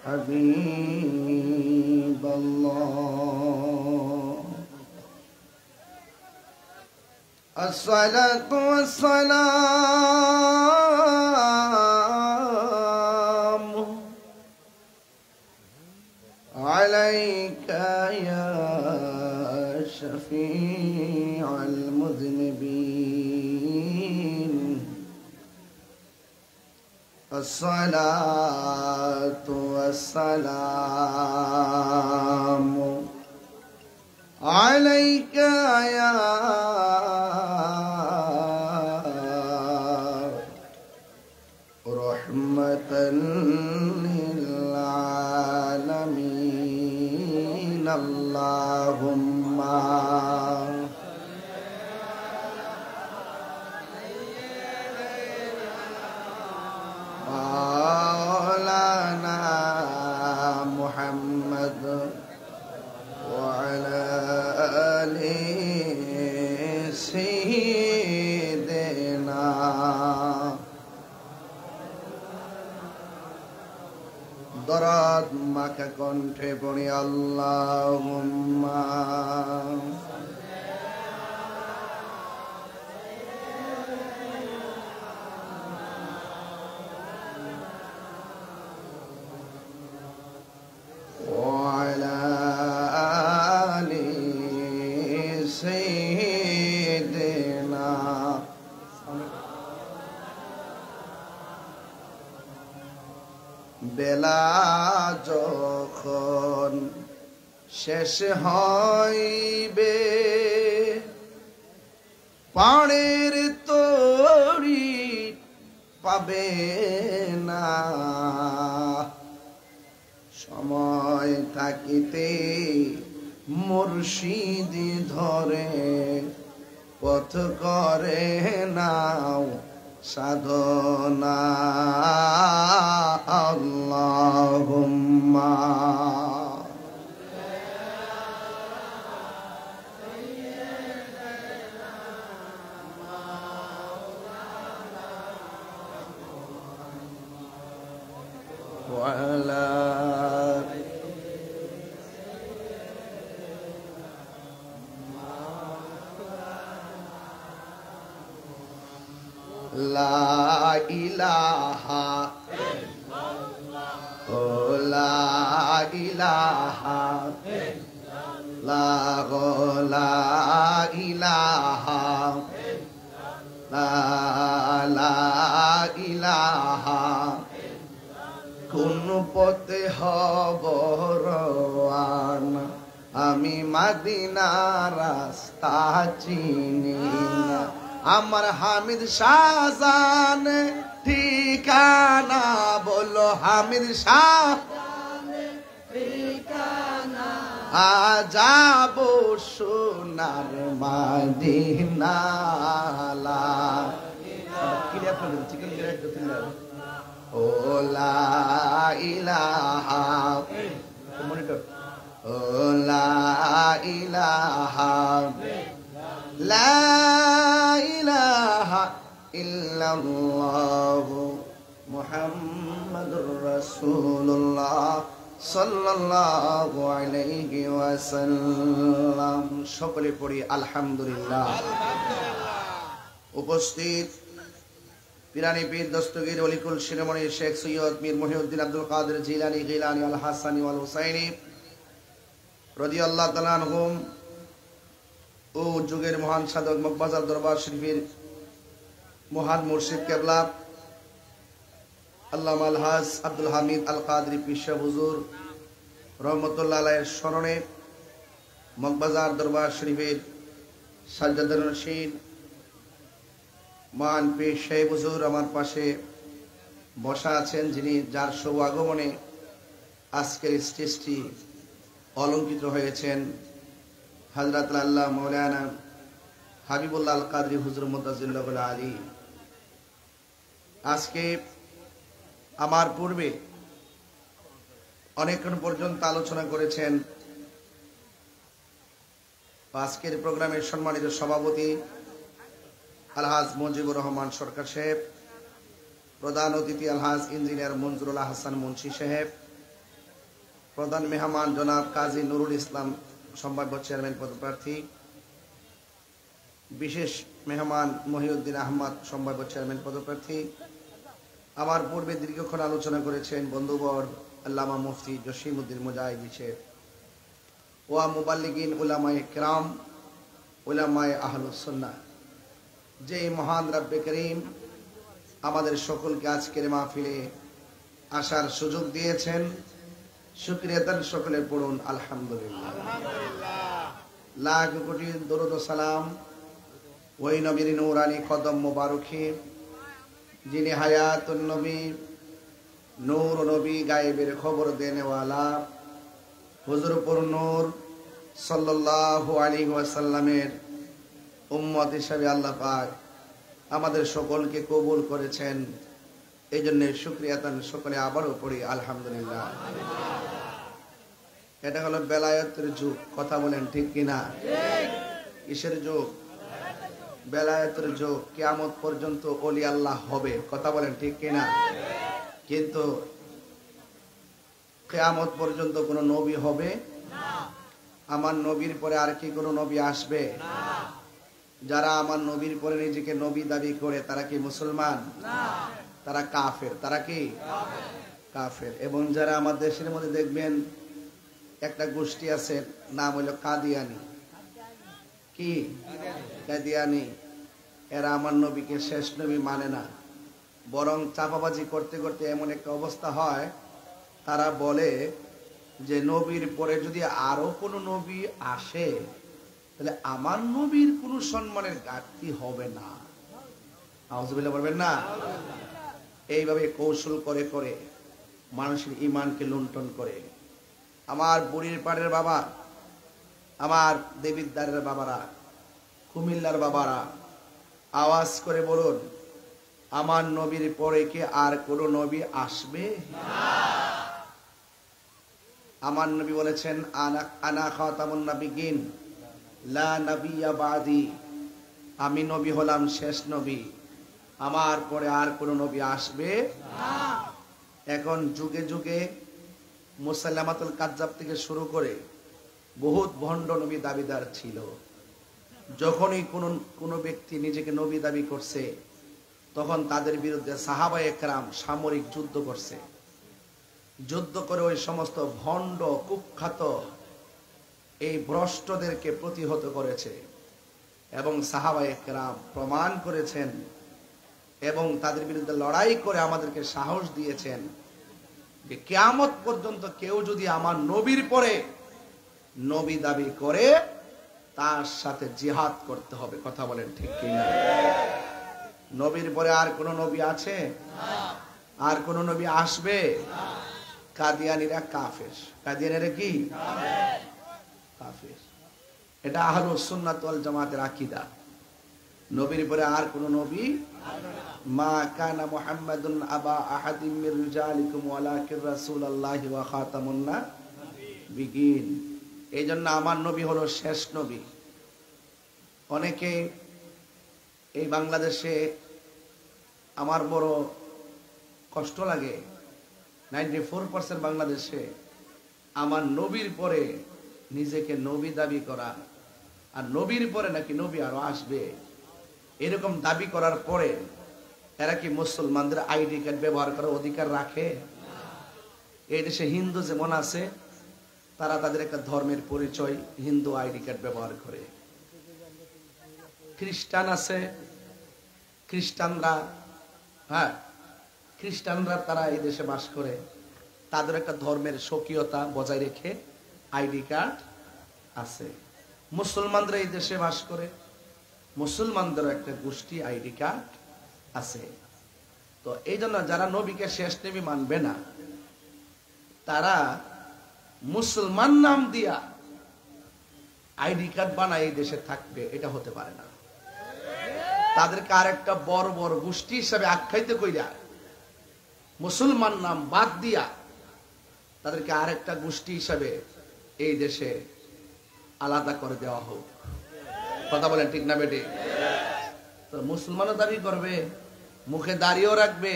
حبيب الله الصلاة والسلام عليك يا شفيع المذنبين الصلاة والسلام عليك يا رحمة للعالمين اللهم مولانا محمد وعلى آل سيدنا দরাদ মাখা কণ্ঠে পড়ি আল্লাহুম্মা وعلى آل سيدنا বেলা যখন শেষ হইবে পাড়ের তরি পাবে না সময় থাকিতে মুর্শিদি ধরে পথ করে নাও সাধনা আল্লাহুম্মা ওয়ালা লা ইলাহা ও লা ইলাহা লা ইলাহা লা ইলাহা কোন পথে হব রওয়ানা আমি মদিনার রাস্তা চিনি না আমার হামিদ শাহজান ঠিকানা বলো হামিদ শাহজান ঠিকানা যাব সোনার মদিনা ও লা ইলাহা ও লা ইলাহা লা ইলাহা ইল্লাল্লাহ মুহাম্মাদুর রাসূলুল্লাহ সাল্লাল্লাহু আলাইহি ওয়াসাল্লাম সকলে পড়ি আলহামদুলিল্লাহ। উপস্থিত পিরানি পীর দস্তগীর ওলিকুল শিরোমণি শেখ সৈয়দ মীর মহিউদ্দিন আব্দুল কাদের জিলানী গিলানী আল হাসানী ওয়াল হুসাইনী রাদিয়াল্লাহু তাআলা আনহুম ও যুগের মহান সাধক মকবাজার দরবার শরীফের মহান মুর্শিদ কেবলা আল্লামা আলহাজ আব্দুল হামিদ আল কাদরি পীর সাহেব হুজুর রহমতুল্লাহ আলাইহির স্মরণে মকবাজার দরবার শরীফের সাজ্জাদুর রশিদ মহান পীর সাহেব হুজুর আমার পাশে বসা আছেন, যিনি যার শুভ আগমনে আজকের স্টেজটি অলঙ্কিত হয়েছেন হযরত আল্লাহ মাওলানা হাবিবুল্লাহ আল কাদরি হুজুর মুতাজিল্লাহ আলী। আজকে আমার পূর্বে অনেকক্ষণ পর্যন্ত আলোচনা করেছেন আজকের প্রোগ্রামের সম্মানিত সভাপতি আলহাজ মুজিবুর রহমান সরকার সাহেব, প্রধান অতিথি আলহাজ ইঞ্জিনিয়ার মঞ্জুরুল হাসান মুন্সি সাহেব, প্রধান মেহমান জনাব কাজী নুরুল ইসলাম সম্ভাব্য চেয়ারম্যান পদপ্রার্থী, বিশেষ মেহমান মহিউদ্দিন আহমদ সম্ভাব্য চেয়ারম্যান পদপ্রার্থী, আমার পূর্বে দীর্ঘক্ষণ আলোচনা করেছেন বন্ধুবর আল্লামা মুফতি জসিমউদ্দিন মুজাহিদি সাহেব, ওয়া মুবাল্লিগিন উলামায়ে কিরাম, উলামায়ে আহলুস সুন্নাহ। যে মহান রব্বে করিম আমাদের সকলকে আজকের মাহফিলে আসার সুযোগ দিয়েছেন, শুকরিয়া তার সকলে পড়ুন আলহামদুলিল্লাহ। লাখ কোটি দরুদ ও সালাম ওই নবীর নূরানি কদম মোবারকে, যিনি হায়াতুন নবী, নূর নবী, গায়েবের খবর দেনেওয়ালা হুজুর পুর নূর সাল্লাল্লাহু আলাইহি ওয়াসাল্লামের উম্মত হিসেবে আল্লাহ পাক আমাদের সকলকে কবুল করেছেন। এই জন্য শুকরিয়া তান সকলে আবারও পড়ি আলহামদুলিল্লাহ। এটা হলো বেলায়েতের যুগ, কথা বলেন ঠিক কিনা? কিসের যুগ? বেলায়েতের যুগ। কিয়ামত পর্যন্ত ওলি আল্লাহ হবে, কথা বলেন ঠিক কিনা? কিন্তু কিয়ামত পর্যন্ত কোনো নবী হবে না। আমার নবীর পরে আর কি কোনো নবী আসবে না? যারা আমার নবীর পরে নিজেকে নবী দাবি করে তারা কি মুসলমান না? তারা কাফের। তারা কি কাফের। এবং যারা আমার দেশের মধ্যে দেখবেন একটা গোষ্ঠী আছে, নাম হলো কাদিয়ানি। কি কাদিয়ানি? এরা আমার নবীকে শেষ নবী মানে না, বরং চাপাবাজি করতে করতে এমন একটা অবস্থা হয়, তারা বলে যে নবীর পরে যদি আরো কোনো নবী আসে তাহলে আমার নবীর কোনো সম্মানের ঘাটতি হবে না। আউযুবিল্লাহ বলবেন না? এইভাবে কৌশল করে করে মানুষের ঈমানকে লুণ্ঠন করে। আমার বুড়ির পাড়ের বাবা, আমার দেবিদ্বারের বাবারা, কুমিল্লার বাবারা, আওয়াজ করে বলুন, আমার নবীর পরে কি আর কোন নবী আসবে না? আমার নবী বলেছেন, আনা খাতামুন নাবিয়িন লা নাবিয়্যা বাদি, আমি নবী হলাম শেষ নবী, আমার পরে আর কোন নবী আসবে না। এখন যুগে যুগে মুসাইলামাতুল কাজ্জাব থেকে শুরু করে বহুত ভণ্ড নবী দাবিদার ছিল। যখনই কোন ব্যক্তি নিজেকে নবী দাবি করছে তখন তাদের বিরুদ্ধে সাহাবায়ে কেরাম সামরিক যুদ্ধ করছে। যুদ্ধ করে ওই সমস্ত ভণ্ড কুখ্যাত এই ভ্রষ্টদেরকে প্রতিহত করেছে এবং সাহাবায়ে কেরাম প্রমাণ করেছেন এবং তাদের বিরুদ্ধে লড়াই করে আমাদেরকে সাহস দিয়েছেন যে কিয়ামত পর্যন্ত কেউ যদি আমার নবীর পরে নবী দাবি করে তার সাথে জিহাদ করতে হবে, কথা বলেন ঠিক কিনা? নবীর পরে আর কোন নবী আছে? আর কোন নবী আসবে? কাদিয়ানীরা কাফের। কাদিয়ানীরা কি কাফের। এটা আহলুস সুন্নাত ওয়াল জামাতের আকীদা। নবীর পরে আর কোন নবী, মা কানা মুহাম্মাদুন আবা আহাদিম মির রিজালিকুম ওয়ালাকিন রাসূলুল্লাহি ওয়া খাতামুন নাবিয়িন। এইজন্য আমার নবী হলো শেষ নবী। অনেকে এই বাংলাদেশে, আমার বড় কষ্ট লাগে, 94% বাংলাদেশে আমার নবীর পরে নিজেকে নবী দাবি করা, আর নবীর পরে নাকি নবী আরো আসবে, এরকম দাবি করার পরে এরা কি মুসলমানদের আইডি কার্ড ব্যবহার করার অধিকার রাখে? এই দেশে হিন্দু যেমন আছে, তারা তাদের একটা ধর্মের পরিচয় হিন্দু আইডি কার্ড ব্যবহার করে। খ্রিস্টান আছে, খ্রিস্টানরা তারা এই দেশে বাস করে, তাদের একটা ধর্মের স্বকীয়তা বজায় রেখে আইডি কার্ড আছে। মুসলমানরা এই দেশে বাস করে, মুসলমানদের একটা গোষ্ঠী আইডি কার্ড আছে। তো এই জন্য যারা নবীকে শেষ নবী মানবে না, তারা মুসলমান নাম দিয়া আইডি কার্ড বানায় এই দেশে থাকবে, এটা হতে পারে না। তাদেরকে আর একটা বড় বড় গোষ্ঠী হিসাবে আখ্যায়িত কইরা মুসলমান নাম বাদ দিয়া তাদেরকে আর একটা গোষ্ঠী হিসাবে এই দেশে আলাদা করে দেওয়া হোক, কথা বলেন ঠিক না বেটে? তো মুসলমানও দাবি করবে, মুখে দাড়িও রাখবে,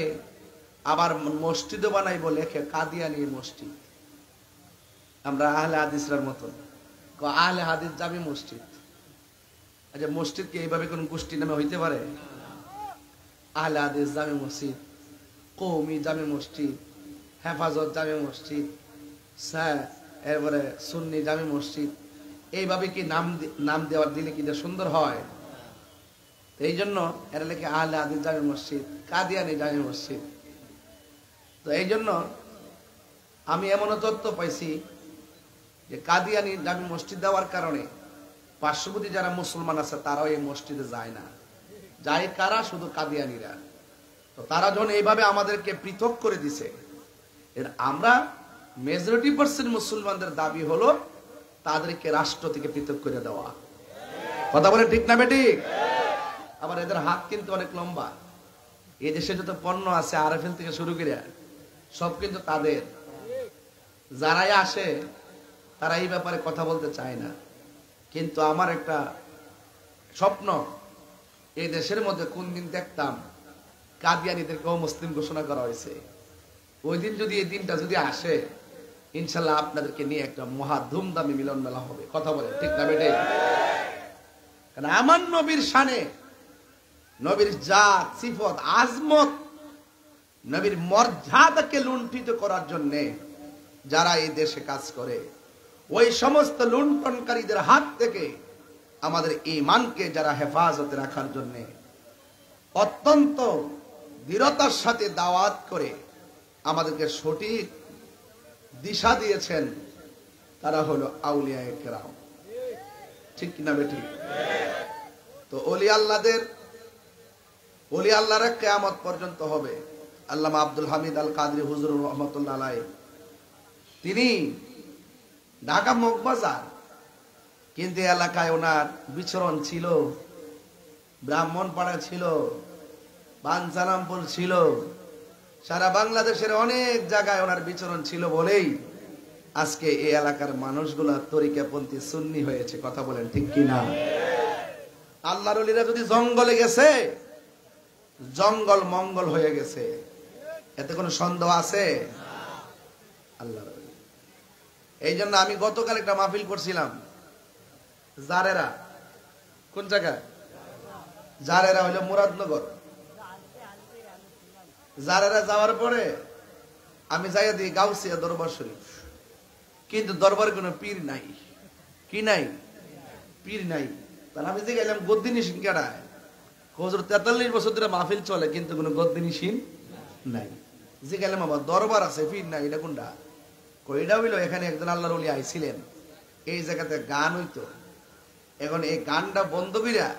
আবার মসজিদও বানাইবো, লেখে কাদিয়ানি মসজিদ। আমরা আহলে হাদিসরার মতন। আহলে হাদিস জামি মসজিদ, আচ্ছা মসজিদ কি এইভাবে কোন গোষ্ঠী নামে হইতে পারে? আহলে হাদিস জামি মসজিদ, কওমি জামি মসজিদ, হেফাজত জামি মসজিদ, এরপরে সুন্নি জামি মসজিদ, এইভাবে কি নাম দেওয়ার দিলে কি সুন্দর হয়? এই জন্য এরা লেখে আহলে হাদিস জামি মসজিদ, কাদিয়ানি জামি মসজিদ। তো এই জন্য আমি এমনও তথ্য পাইছি যে কাদিয়ানি জামি মসজিদ দেওয়ার কারণে পার্শ্ববর্তী যারা মুসলমান আছে তারাও এই মসজিদে যায় না। যায় কারা? শুধু কাদিয়ানিরা। তো তারা যখন এইভাবে আমাদেরকে পৃথক করে দিছে, আমরা মেজরিটি পার্সেন্ট মুসলমানদের দাবি হলো তাদেরকে রাষ্ট্র থেকে পৃথক করে দেওয়া। কথা বলে ঠিক না বেঠিক? আবার এদের হাত কিন্তু অনেক লম্বা। এই দেশে যত পণ্য আছে আরএফএল থেকে শুরু করে সব কিন্তু তাদের। যারাই আসে তারা এই ব্যাপারে কথা বলতে চায় না। কিন্তু আমার একটা স্বপ্ন, এই দেশের মধ্যে কোন দিন দেখতাম কাদিয়ানীদেরকেও মুসলিম ঘোষণা করা হয়েছে। ওই দিন যদি এই দিনটা যদি আসে, ইনশাল্লাহ আপনাদেরকে নিয়ে একটা মহা ধুমধামে মিলন মেলা হবে। কথা বলে ঠিক না বেটে? কারণ আমার নবীর শানে, নবীর জাত সিফত আজমত, নবীর মর্যাদাকে লুণ্ঠিত করার জন্য যারা এই দেশে কাজ করে, ওই সমস্ত লুণ্ঠনকারীদের হাত থেকে আমাদের ঈমানকে যারা হেফাজতে রাখার জন্য অত্যন্ত দৃঢ়তার সাথে দাওয়াত করে আমাদেরকে সঠিক দিশা দিয়েছেন, তারা হলো আউলিয়ায়ে কেরাম। ঠিক কিনা বেঠিক? তো ওলি আল্লাহরা কিয়ামত পর্যন্ত হবে। আল্লামা আব্দুল হামিদ আল কাদরি হুজুর রহমতুল্লাহ আলাইহি, তিনি ঢাকা মগবাজার, কিন্তু এলাকায় ওনার বিচরণ ছিল, ব্রাহ্মণপাড়া ছিল, বাঞ্ছারামপুর ছিল, সারা বাংলাদেশের অনেক জায়গায় ওনার বিচরণ ছিল বলেই আজকে এই এলাকার মানুষগুলা তরিকাপন্থী সুন্নি হয়েছে। কথা বলেন ঠিক কিনা? আল্লাহর ওলিরা যদি জঙ্গলে গেছে, জঙ্গল মঙ্গল হয়ে গেছে, এতে কোনো সন্দেহ আছে? আল্লাহর ওলি। এই জন্য আমি গতকাল একটা মাহফিল করছিলাম জারেরা। কোন জায়গা? জারেরা হইল মুরাদনগর। জারেরা যাওয়ার পরে আমি যাইয়া দিই গাউসিয়া দরবার শরীফ, কিন্তু দরবারে কোনো পীর নাই। কি নাই? পীর নাই। তাহলে আমি যে গেলাম গদ্দিনী সিন কেডায়, হুজুর 43 বছর ধরে মাহফিল চলে কিন্তু কোনো গদ্দিনী সিন নাই। যে গেলাম আবার দরবার আছে, পীর নাই। এটা কোনটা? কইটা হইল এখানে একজন আল্লাহর ওলি আইছিলেন, এই জায়গাতে গান হইতো, এখন এই গানটা বন্ধ কইরা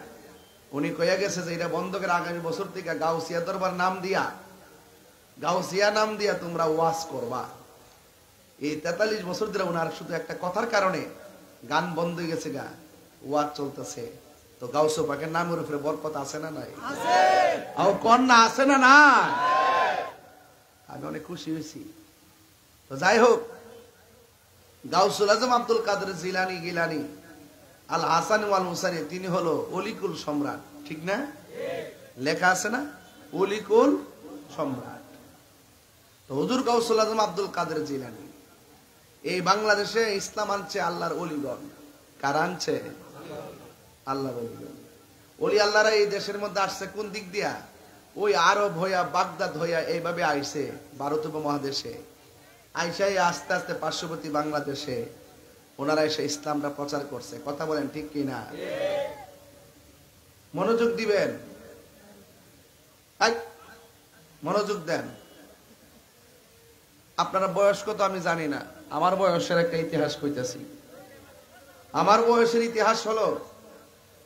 উনি কইয়া গেছে যে এটা বন্ধ করে আগামী বছর থেকে গাউসিয়া দরবার নাম দিয়া, গাউসিয়া নাম দিয়া তোমরা ওয়াজ করবা। এই 43 বছর ধরে ওনার শুধু একটা কথার কারণে গান বন্ধ হয়ে গেছে, ওয়াজ চলতেছে। তো গাউসু পাকের নামের উপরে বরকত আছে না নাই? আছে। আর কন্যা আছে না না? আমি অনেক খুশি হয়েছি। তো যাই হোক, গাউসুল আজম আব্দুল কাদের জিলানী গিলানী আল হাসান ওয়াল হুসাইনি, তিনি হলো অলিকুল সম্রাট। ঠিক না? লেখা আছে না অলিকুল সম্রাট। তো হুজুর গাউসুল আজম আব্দুল কাদের জিলানী এই বাংলাদেশে ইসলাম আনছে আল্লাহর ওলিগণ। কারা আনছে? আল্লাহর ওলিগণ। ওলি আল্লাহরা এই দেশের মধ্যে আসছে কোন দিক দিয়া? ওই আরব হইয়া, বাগদাদ হইয়া এইভাবে আইছে ভারত উপমহাদেশে। আইসাই আস্তে আস্তে পার্শ্ববর্তী বাংলাদেশে ওনারা এসে ইসলামটা প্রচার করছে। কথা বলেন ঠিক কিনা? মনোযোগ দিবেন, মনোযোগ দেন। আপনারা বয়স কত আমি জানি না, আমার বয়সের একটা ইতিহাস কইতেছি। আমার বয়সের ইতিহাস হলো,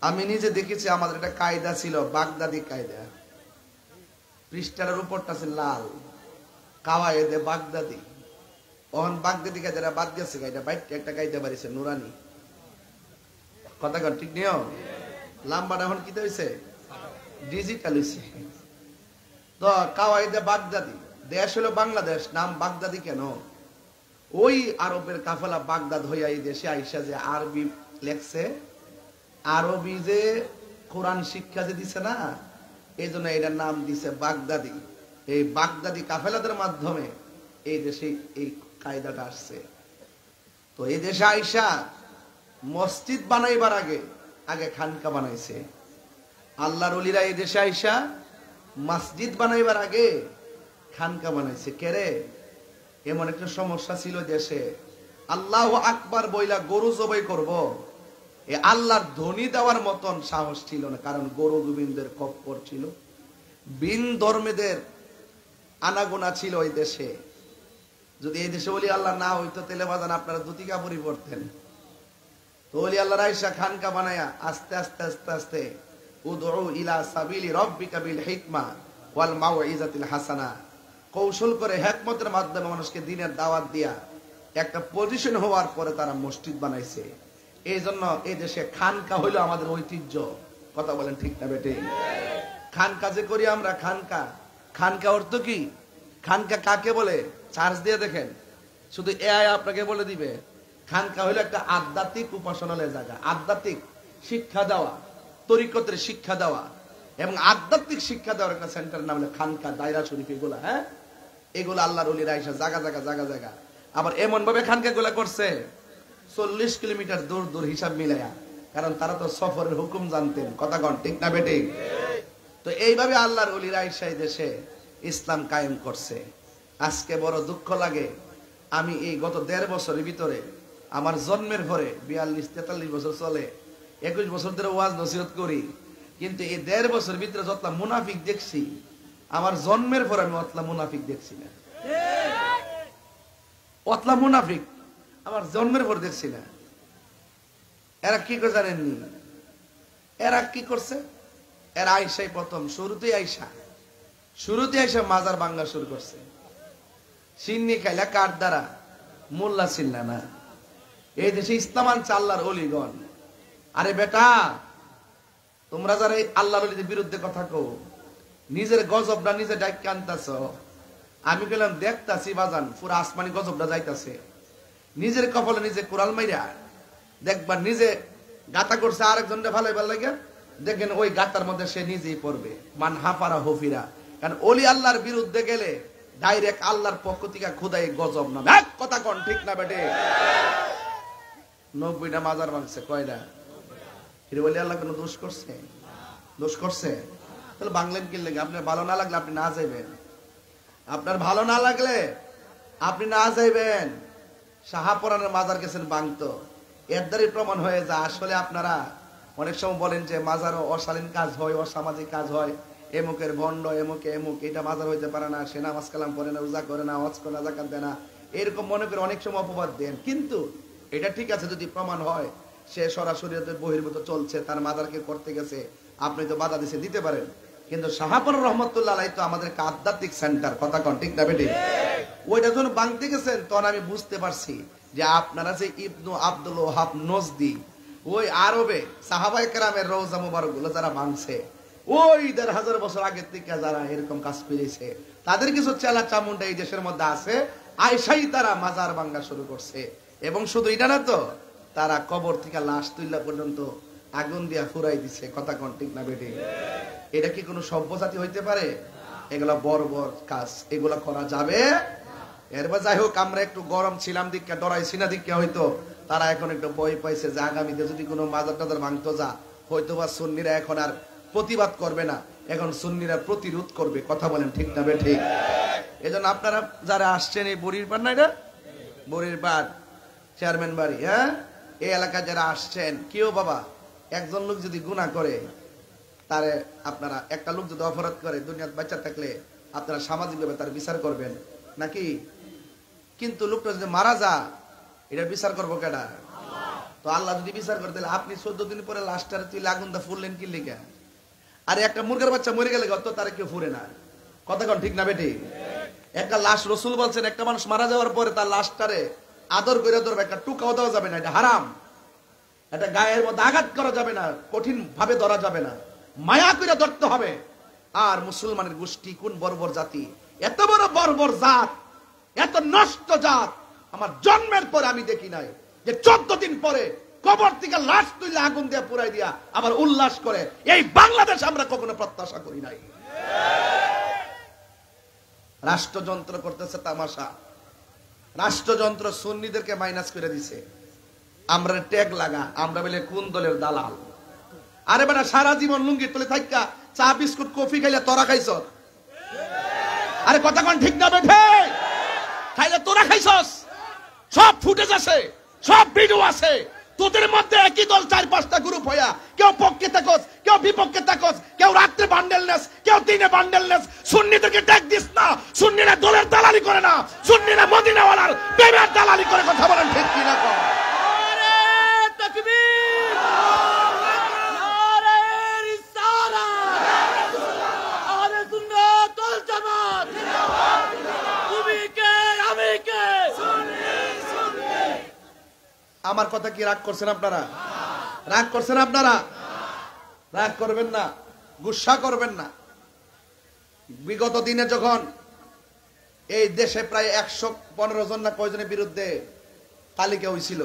আমি নিজে দেখেছি আমাদের একটা কায়দা ছিল, বাগদাদি কায়দা। পৃষ্ঠার উপরটা আছে লাল, কাওয়ায়েদে বাগদাদি। ওহন বাগদাদি কায়দাটা বাদ গেছে, এটা বাইরে একটা কায়দা বাড়িছে নুরানি। কথা কন ঠিক নিও? লাম্বাটা এখন কি হয়েছে? ডিজিটাল হয়েছে। তো কাওয়ায়েদে বাগদাদি, দেশ হলো বাংলাদেশ, নাম বাগদাদি কেন? ওই আরবের কাফেলা বাগদাদ হইয়া এই দেশে আইসা যে আরবি লেখছে, আরবি যে কোরআন শিক্ষা যে দিছে না, এই জন্য এটার নাম দিছে বাগদাদি। এই বাগদাদি কাফেলাদের মাধ্যমে এই দেশে এই কায়দাটা আসছে। তো এই দেশে আইসা মসজিদ বানাইবার আগে আগে খানকা বানাইছে। আল্লাহর ওলিরা এই দেশে আইসা মসজিদ বানাইবার আগে খানকা বানাইছে। কেরে? এমন একটা সমস্যা ছিল দেশে, আল্লাহু আকবার বইলা গরু জবাই করব, এ আল্লাহর ধ্বনি দেওয়ার মতন সাহস ছিল না। কারণ গরু গোবিন্দের খপ্পর ছিল, বিন ধর্মেদের আনাগোনা ছিল ওই দেশে। যদি এই দেশে ওলি আল্লাহ না হইতো তেলে বাজান আপনারা ধুতি কাপড়ই পরতেন। তো ওলি আল্লাহ রাইসা খানকা বানায়া আস্তে আস্তে আস্তে আস্তে উদউ ইলা সাবিলি রাব্বিকা বিল হিকমা ওয়াল মাউইজাতিল হাসানা, কৌশল করে হিকমতের মাধ্যমে মানুষকে দ্বীনের দাওয়াত দিয়া একটা পজিশন হওয়ার পরে তারা মসজিদ বানাইছে। এই জন্য এই দেশে খানকা হইলো আমাদের ঐতিহ্য। কথা বলেন ঠিক না বেটে? খানকা যে করি আমরা, খানকা, খানকা অর্থ কি? খানকা কাকে বলে? চার্জ দিয়ে দেখেন, শুধু এআই আপনাকে বলে দিবে। খানকা হইলো একটা আধ্যাত্মিক উপাসনালয় জায়গা, আধ্যাত্মিক শিক্ষা দেওয়া, তরিকতের শিক্ষা দেওয়া এবং আধ্যাত্মিক শিক্ষা দেওয়ার একটা সেন্টার নাম হলো খানকা, দায়রা শরীফ। এগুলা হ্যাঁ, এগুলো আল্লাহর ওলিরা আইসা জায়গা জায়গা জায়গা জায়গা আবার এমন ভাবে খানকা গুলা করছে 40 কিলোমিটার দূর দূর হিসাব মিলাইয়া, কারণ তারা তো সফরের হুকুম জানতেন। কথা কন ঠিক না বেটে? তো এইভাবে আল্লাহর ওলিরা আইসা এই দেশে ইসলাম কায়েম করছে। আজকে বড় দুঃখ লাগে, আমি এই গত 1.5 বছরের ভিতরে আমার জন্মের পরে 42-43 বছর চলে, 21 বছর ধরে ওয়াজ নসিহত করি, কিন্তু এই 1.5 বছরের ভিতরে যতলা মুনাফিক দেখছি, আমার জন্মের পরে আমি অতলা মুনাফিক দেখছি না। অতলা মুনাফিক আমার জন্মের পর দেখছি না। এরা কি করে জানেননি? এরা কি করছে? এরা আইসাই প্রথম শুরুতে আইসা মাজার ভাঙা শুরু করছে। সিন্নি খাইলা কার দ্বারা? মোল্লা ছিল্লা না। এই দেশে ইসলাম আনছে আল্লাহর ওলিগণ। আরে বেটা, তোমরা যারা আল্লাহর ওলিদের বিরুদ্ধে কথা কও, নিজের গজবটা নিজে ডাইকে আনতাছ। আমি গেলাম দেখতাছি বাজান, পুরো আসমানি গজবটা যাইতাছে। নিজের কপালে নিজে কোরাল মাইরা দেখবা নিজে গাতা করছে, আরেকজনটা ভালো লাগে দেখেন ওই গাতার মধ্যে সে নিজেই পড়বে। মান হাফারা হফিরা। কারণ ওলি আল্লাহর বিরুদ্ধে গেলে ডাইরেক্ট আল্লাহর পক্ষ থেকে খোদাই গজব নামে। এক কথা কন ঠিক না বেটে? 90টা মাজার ভাঙছে। কয়টা? ওলি আল্লাহ কোনো দোষ করছে? দোষ করছে? তাহলে বাংলেন কি লাগে? আপনার ভালো না লাগলে আপনি না যাইবেন। আপনার ভালো না লাগলে আপনি না যাইবেন। শাহপুরানের মাজার গেছেন ভাঙতো, এর দ্বারাই প্রমাণ হয়ে যায় আসলে আপনারা অনেক সময় বলেন যে মাজারও অশালীন কাজ হয়, অসামাজিক কাজ হয়, এমুকের ভণ্ড, এমুকে এমুক, এটা মাজার হইতে পারে না, সে নামাজ কালাম পড়ে না, রোজা করে না, হজ করে না, যাকাত দেয় না, এরকম মনে করে অনেক সময় অপবাদ দেন। কিন্তু এটা ঠিক আছে যদি প্রমাণ হয় সে সরাসরি বহির্ভূত চলছে, তার মাজারকে করতে গেছে, আপনি তো বাধা দিতে পারেন। কিন্তু শাহপুর রহমতুল্লাহ আলাইহি তো আমাদের আধ্যাত্মিক সেন্টার। কথা কন ঠিক না বেটি? ওইটা যখন ভাঙতে গেছেন তখন আমি বুঝতে পারছি যে আপনারা যে ইবনু আব্দুল ওহাব নজদি, ওই আরবে সাহাবায়ে কেরামের রওজা মুবারক গুলো যারা ভাঙছে, ওই 1,500 বছর আগের থেকে যারা এরকম কাজ করেছে, তাদের কিছু চেলা চামুন্ডা এই দেশের মধ্যে আছে, আইসাই তারা মাজার ভাঙা শুরু করছে। এবং শুধু এটা না তো, তারা কবর থেকে লাশ তুইলা পর্যন্ত আগুন দিয়া ফুরাই দিছে। কথা কন ঠিক না বেটি? এটা কি কোনো সভ্যজাতি হইতে পারে? এগুলা বড় বড় কাজ, এগুলা করা যাবে? এরপর যাই হোক, আমরা একটু গরম ছিলাম দিকে, ডরাইছি না দিকে, হয়তো তারা এখন একটু ভয় পাইছে যে আগামীতে যদি কোনো মাজার টাজার ভাঙতো যা, হয়তো বা সুন্নিরা এখন আর প্রতিবাদ করবে না, এখন সুন্নিরা প্রতিরোধ করবে। কথা বলেন ঠিক না বে ঠিক? এই জন্য আপনারা যারা আসছেন এই বড়ির পাড়, না এটা বড়ির পাড় চেয়ারম্যান বাড়ি, হ্যাঁ, এই এলাকায় যারা আসছেন, কেউ বাবা একজন লোক যদি গুনাহ করে, তারে আপনারা একটা লোক যদি অপরাধ করে, দুনিয়াত বাচ্চা থাকলে আপনারা সামাজিকভাবে তার বিচার করবেন নাকি? কিন্তু লোকটা যদি মারা যা, এটা বিচার করবো কেডা? তো আল্লাহ যদি বিচার করে, তাহলে আপনি 14 দিন পরে লাশটারে তুই আগুন দা ফুললেন কি লিগা? আরে একটা মুরগের বাচ্চা মরে গেলে তো তারা কেউ ফুরে না। কথা কন ঠিক না বেটি? একটা লাশ, রসুল বলছেন একটা মানুষ মারা যাওয়ার পরে তার লাশটারে আদর করে ধরবে, একটা টুকাও দেওয়া যাবে না, এটা হারাম। এটা গায়ের মধ্যে আঘাত করা যাবে না, কঠিন ভাবে ধরা যাবে না, মায়া করে ধরতে হবে। আর মুসলমানের গোষ্ঠী কোন বর্বর জাতি, এত বড় বর্বর জাত, এত নষ্ট জাত আমার জন্মের পরে আমি দেখি নাই, যে 14 দিন পরে কবর থেকে লাশ তুলে আগুন দিয়ে পুরাই দিয়া আবার উল্লাস করে। এই বাংলাদেশ আমরা কখনো প্রত্যাশা করি নাই। রাষ্ট্রযন্ত্র করতেছে তামাশা, রাষ্ট্রযন্ত্র সুন্নিদেরকে মাইনাস করে দিছে। আমরা ট্যাগ লাগা, আমরা বলে কোন দলের দালাল। আরে বেটা সারা জীবন লুঙ্গি তুলে থাইকা চা বিস্কুট কফি খাইলে তোরা খাইছ। আরে কথা কোন ঠিক না বেঠে? খাইলে তোরা খাইছস। সব ফুটেজ আছে, সব ভিডিও আছে। তোদের মধ্যে একই দল 4-5টা গ্রুপ হইয়া, কেউ পক্ষে থাকস, কেউ বিপক্ষে থাকস, কেউ রাত্রে বান্ডেলনেস, কেউ দিনে বান্ডেলনেস। সুন্নিদেরকে ট্যাগ দিস না। সুন্নিরা দলের দালালি করে না, সুন্নিরা মদিনাওয়ালার প্রেমের দালালি করে। কথা বলেন ঠিক কি না? নারে তাকবীর, নারে রিসালাত, আহলে সুন্নাত ওয়াল জামাত, তুমি কে আমি কে? আমার কথা কি রাগ করছেন আপনারা? রাগ করছেন আপনারা? রাগ করবেন না, গুসা করবেন না। বিগত দিনে যখন এই দেশে প্রায় 115 জন না কয়জনের বিরুদ্ধে তালিকা হয়েছিল,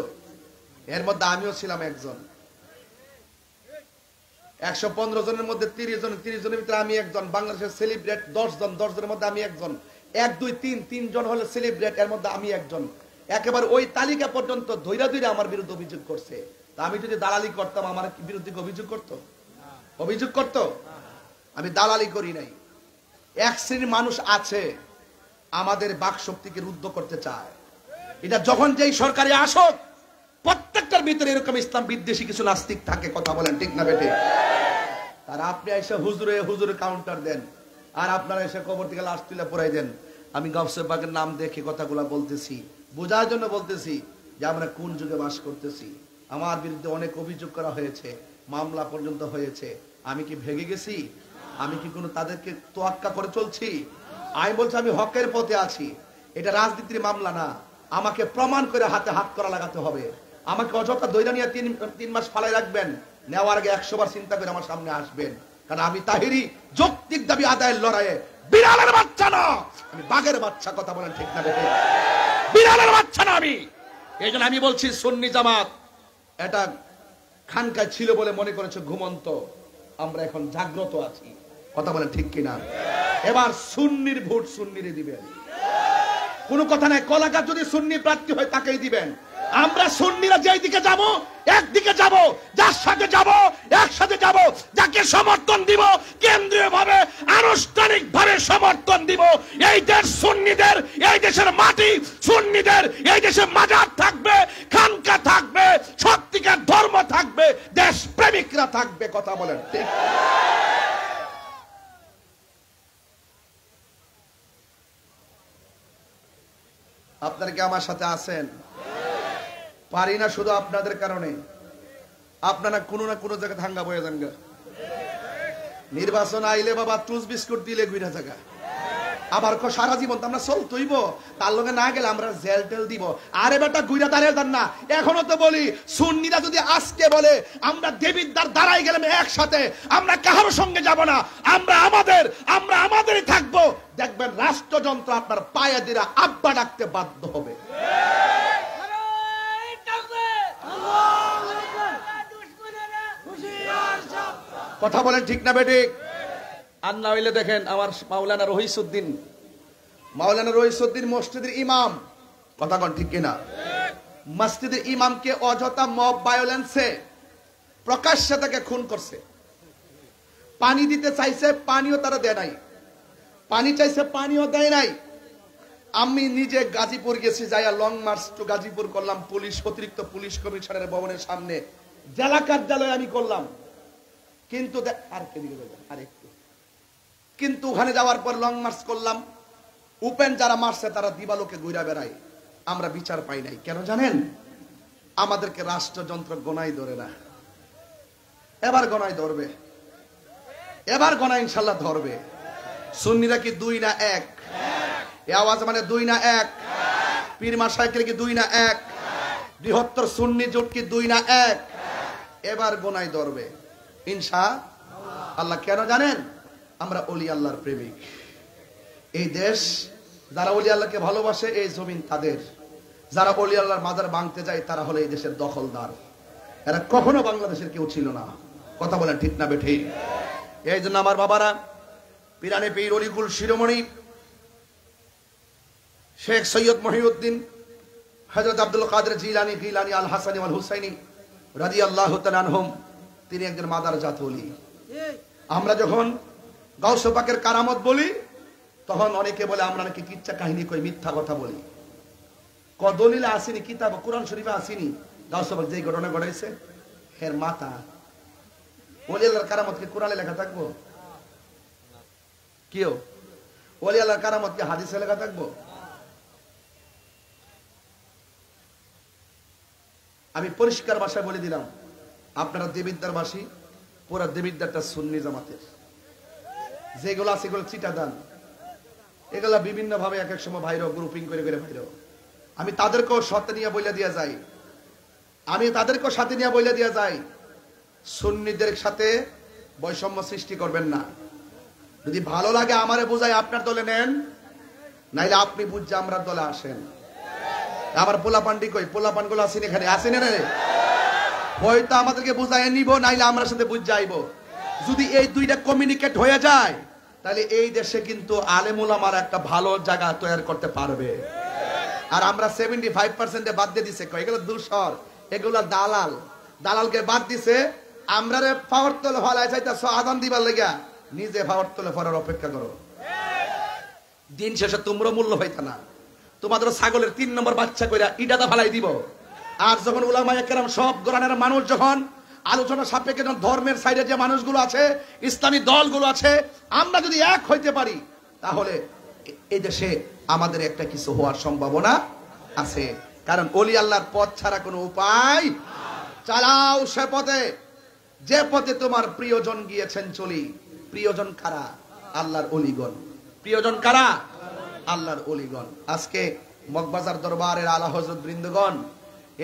এর মধ্যে আমিও ছিলাম একজন। 115 জনের মধ্যে 30 জনের ভিতরে আমি একজন। বাংলাদেশের সেলিব্রেট 10 জন, 10 জনের মধ্যে আমি একজন। 1, 2, 3 জন হলো সেলিব্রেট, এর মধ্যে আমি একজন। একেবারে ওই তালিকা পর্যন্ত ধৈরা ধৈরা আমার বিরুদ্ধে অভিযোগ করছে। তা আমি যদি দালালি করতাম, আমার বিরুদ্ধে অভিযোগ করতো? অভিযোগ করতো? আমি দালালি করি নাই। এক শ্রেণীর মানুষ আছে আমাদের বাক শক্তিকে রুদ্ধ করতে চায়। এটা যখন যেই সরকারে আসুক, প্রত্যেকটার ভিতরে এরকম ইসলাম বিদ্বেষী কিছু নাস্তিক থাকে। কথা বলেন ঠিক না বেটে? আর আপনি এসে হুজুরে কাউন্টার দেন, আর আপনারা এসে কবর থেকে লাশ তুলে পড়াই দেন। আমি গাউসে পাকের নাম দেখে কথাগুলা বলতেছি, বোঝার জন্য বলতেছি যে আমরা কোন যুগে বাস করতেছি। আমার বিরুদ্ধে অনেক অভিযোগ করা হয়েছে, মামলা পর্যন্ত হয়েছে। আমি কি ভেগে গেছি? আমি কি কোনো তাদেরকে তোয়াক্কা করে চলছি? আমি বলছি আমি হকের পথে আছি। এটা রাজনীতির মামলা না। আমাকে প্রমাণ করে হাতে হাত করা লাগাতে হবে। আমাকে অযথা দৈরা নিয়ে 3 মাস ফালাই রাখবেন, নেওয়ার আগে 100 বার চিন্তা করে আমার সামনে আসবেন। কারণ আমি তাহিরি যৌক্তিক দাবি আদায়ের লড়াইয়ে বিড়ালের বাচ্চা না, আমি বাঘের বাচ্চা। কথা বলেন ঠিক না বেটে? বিড়ালের বাচ্চা না আমি। এই জন্য আমি বলছি সুন্নি জামাত এটা খানকায় ছিল বলে মনে করেছে ঘুমন্ত, আমরা এখন জাগ্রত আছি। কথা বলেন ঠিক কিনা? এবার সুন্নির ভোট সুন্নিরে দিবেন, কোনো কথা নাই। কলাকার যদি সুন্নি প্রার্থী হয় তাকেই দিবেন। আমরা সুন্নিরা যেই দিকে যাব, একদিকে যাব, যার সাথে যাব একসাথে যাব, যাকে সমর্থন দিব কেন্দ্রীয় ভাবে আনুষ্ঠানিক ভাবে সমর্থন দিব। এই দেশ সুন্নিদের, এই দেশের মাটি সুন্নিদের, এই দেশে মাজার থাকবে, খানকা থাকবে, সত্যিকার ধর্ম থাকবে, দেশ প্রেমিকরা থাকবে। কথা বলেন ঠিক? আপনারা কি আমার সাথে আছেন? পারি না শুধু আপনাদের কারণে। আপনারা কোনো না কোনো জায়গায় হাঙ্গা বয়ে যান। নির্বাচন আইলে বাবা টুস বিস্কুট দিলে ঘুরে থাকা, আবার সারা জীবন তো আমরা চলতইব, তার লগে না গেলে আমরা জেল টেল দিব। আরে বেটা ঘুরে দাঁড়িয়ে যান না। এখনো তো বলি সুন্নিরা যদি আজকে বলে আমরা দেবিদ্বার দাঁড়াই গেলাম একসাথে, আমরা কারোর সঙ্গে যাব না, আমরা আমাদেরই থাকবো, দেখবেন রাষ্ট্রযন্ত্র আপনার পায়ে দিরা আব্বা ডাকতে বাধ্য হবে। কথা বলেন ঠিক না বেঠিক? আর না হইলে দেখেন আমার মাওলানা রহিসউদ্দিন মসজিদের ইমাম। কথা কন ঠিক কিনা? মসজিদের ইমামকে অযথা মব ভায়োলেন্সে প্রকাশ্যে তাকে খুন করছে। পানি দিতে চাইছে, পানিও তারা দেয় নাই। পানি চাইছে, পানিও দেয় নাই। আমি নিজে গাজীপুর গেছি, যাইয়া লং মার্চ টু গাজীপুর করলাম। পুলিশ, অতিরিক্ত পুলিশ কমিশনারের ভবনের সামনে জেলা কার্যালয়ে আমি করলাম। কিন্তু কিন্তু ওখানে যাওয়ার পর লং মার্চ করলাম। উপেন যারা মারছে তারা দিবালোকে ঘুরে বেড়ায়, আমরা বিচার পাই নাই। কেন জানেন? আমাদেরকে রাষ্ট্রযন্ত্র গণাই ধরে না। এবার গণাই ধরবে, এবার গণাই ইনশাল্লাহ ধরবে। সুন্নিরা কি 2 না 1? এই আওয়াজ মানে 2 না 1? পীর মাশায়েখের কি 2 না 1? বৃহত্তর সুন্নি জোট কি 2 না 1? এবার গণাই ধরবে ইনশাআল্লাহ। কেন জানেন? আমরা ওলি আল্লাহর প্রেমিক। এই দেশ যারা ওলি আল্লাহকে ভালোবাসে, এই জমিন তাদের। যারা ওলি আল্লাহর মাজার ভাঙতে যায় তারা হলো এই দেশের দখলদার। এরা কখনো বাংলাদেশের কেউ ছিল না। কথা বলেন ঠিক না বেঠিক? এই জন্য আমার বাবারা, পিরানে পীর অলিকুল শিরোমণি শেখ সৈয়দ মহিউদ্দিন হযরত আব্দুল কাদের জিলানী গিলানী আল হাসানী ওয়াল হুসাইনী রাদিয়াল্লাহু তাআলা আনহুম, তিনি একজন মাদারজাত ওলি। আমরা যখন গাউস পাকের কারামত বলি তখন অনেকে বলে আমরা নাকি কিচ্ছা কাহিনী কই, মিথ্যা কথা বলি। দলিলে আসেনি, কিতাব কোরআন শরীফে আসেনি গাউস পাক যে ঘটনা ঘটাইছে এর মাথা। ওলি আল্লাহর কারামত কি কোরআনে লেখা থাকবো? কেউ ওলি আল্লাহর কারামত কি হাদিসে লেখা থাকবো? আমি পরিষ্কার ভাষায় বলে দিলাম, আপনারা দেবিদ্দার বাসী, পুরা দেবিদ্দারটা সুন্নি জামাতের। যেগুলো আছে এগুলো চিটাদান, এগুলা বিভিন্ন ভাবে এক এক সময় ভাইরো গ্রুপিং করে করে ভাইরো। আমি তাদেরকেও সাথে নিয়ে বইলা দিয়া যাই, সুন্নিদের সাথে বৈষম্য সৃষ্টি করবেন না। যদি ভালো লাগে আমারে বুঝাই আপনার দলে নেন, নাইলে আপনি বুঝছে আমরা দলে আসেন। আমার পোলাপান্ডি কই, পোলাপানগুলো আসেন এখানে, আসেন না রে? হয়তো আমাদেরকে বুঝাই নিব, নাইলে আমরা সাথে বুঝ যাইব। যদি এই দুইটা কমিউনিকেট হয়ে যায় তাহলে এই দেশে কিন্তু আলেম ওলামার একটা ভালো জায়গা তৈরি করতে পারবে। আর আমরা 75% বাদ দিয়ে দিছে, এগুলো দূষর, এগুলো দালাল, দালালকে বাদ দিছে। আমরা রে পাওয়ার তোলে হলায় চাইতেছ আদান দিবার লেগা, নিজে পাওয়ার তোলে ফরার অপেক্ষা করো। দিন শেষে তোমরা মূল্য হইতা না, তোমাদের ছাগলের 3 নম্বর বাচ্চা কইরা ইটাদা ফালাই দিব। আর যখন উলামায়ে কেরাম সব গোরানের মানুষ যখন আলোচনা সাপেক্ষে যখন ধর্মের সাইডে যে মানুষগুলো আছে, ইসলামী দলগুলো আছে, আমরা যদি এক হইতে পারি তাহলে এই দেশে আমাদের একটা কিছু হওয়ার সম্ভাবনা আছে। কারণ ওলি আল্লাহর পথ ছাড়া কোনো উপায়। চালাও সে পথে যে পথে তোমার প্রিয়জন গিয়েছেন চলি। প্রিয়জন কারা? আল্লাহর ওলিগণ। প্রিয়জন কারা? আল্লাহর ওলিগণ। আজকে মগবাজার দরবারের আলা হযরত বৃন্দগণ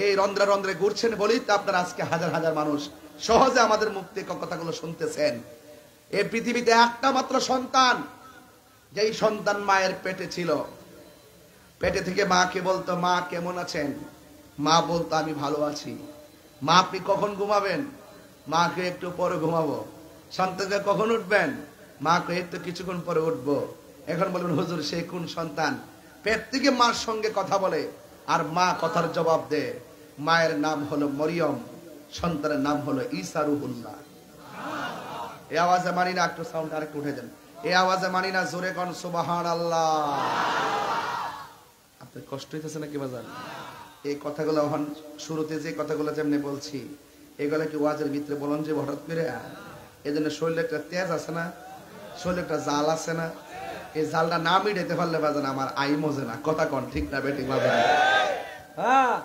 এই রন্ধ্রে রন্ধ্রে ঘুরছেন বলেই তো আপনারা আজকে হাজার হাজার মানুষ সহজে আমাদের মুখ থেকে কথাগুলো শুনতেছেন। এই পৃথিবীতে একটা মাত্র সন্তান, যেই সন্তান মায়ের পেটে ছিল, পেটে থেকে মাকে বলতো মা কেমন আছেন? মা বলতো আমি ভালো আছি। মা আপনি কখন ঘুমাবেন? মাকে একটু পরে ঘুমাবো। সন্তানকে কখন উঠবেন? মাকে একটু কিছুক্ষণ পরে উঠবো। এখন বলবেন হুজুর সে কোন সন্তান? পেট থেকে মার সঙ্গে কথা বলে আর মা কথার জবাব দেয়। মায়ের নাম হলো মরিয়ম, সন্তানের নাম হলো ঈসা রুহুল্লাহ। এই আওয়াজে মানি না, একটু সাউন্ড আরেকটু উঠে দেন। এই আওয়াজে মানি না, জোরে কোন সুবহানাল্লাহ। আপনার কষ্ট হইতেছে নাকি বাজার? এই কথাগুলো এখন শুরুতে যে কথাগুলো যেমনি বলছি, এগুলা কি ওয়াজের ভিতরে বলুন যে হঠাৎ করে? এই জন্য শরীরে একটা তেজ আছে না, শরীরে একটা জাল আছে না, এই জালটা না মিটাইতে পারলে বাজান আমার আই মজে না। কথা কন ঠিক না বেটি বাজান? হ্যাঁ,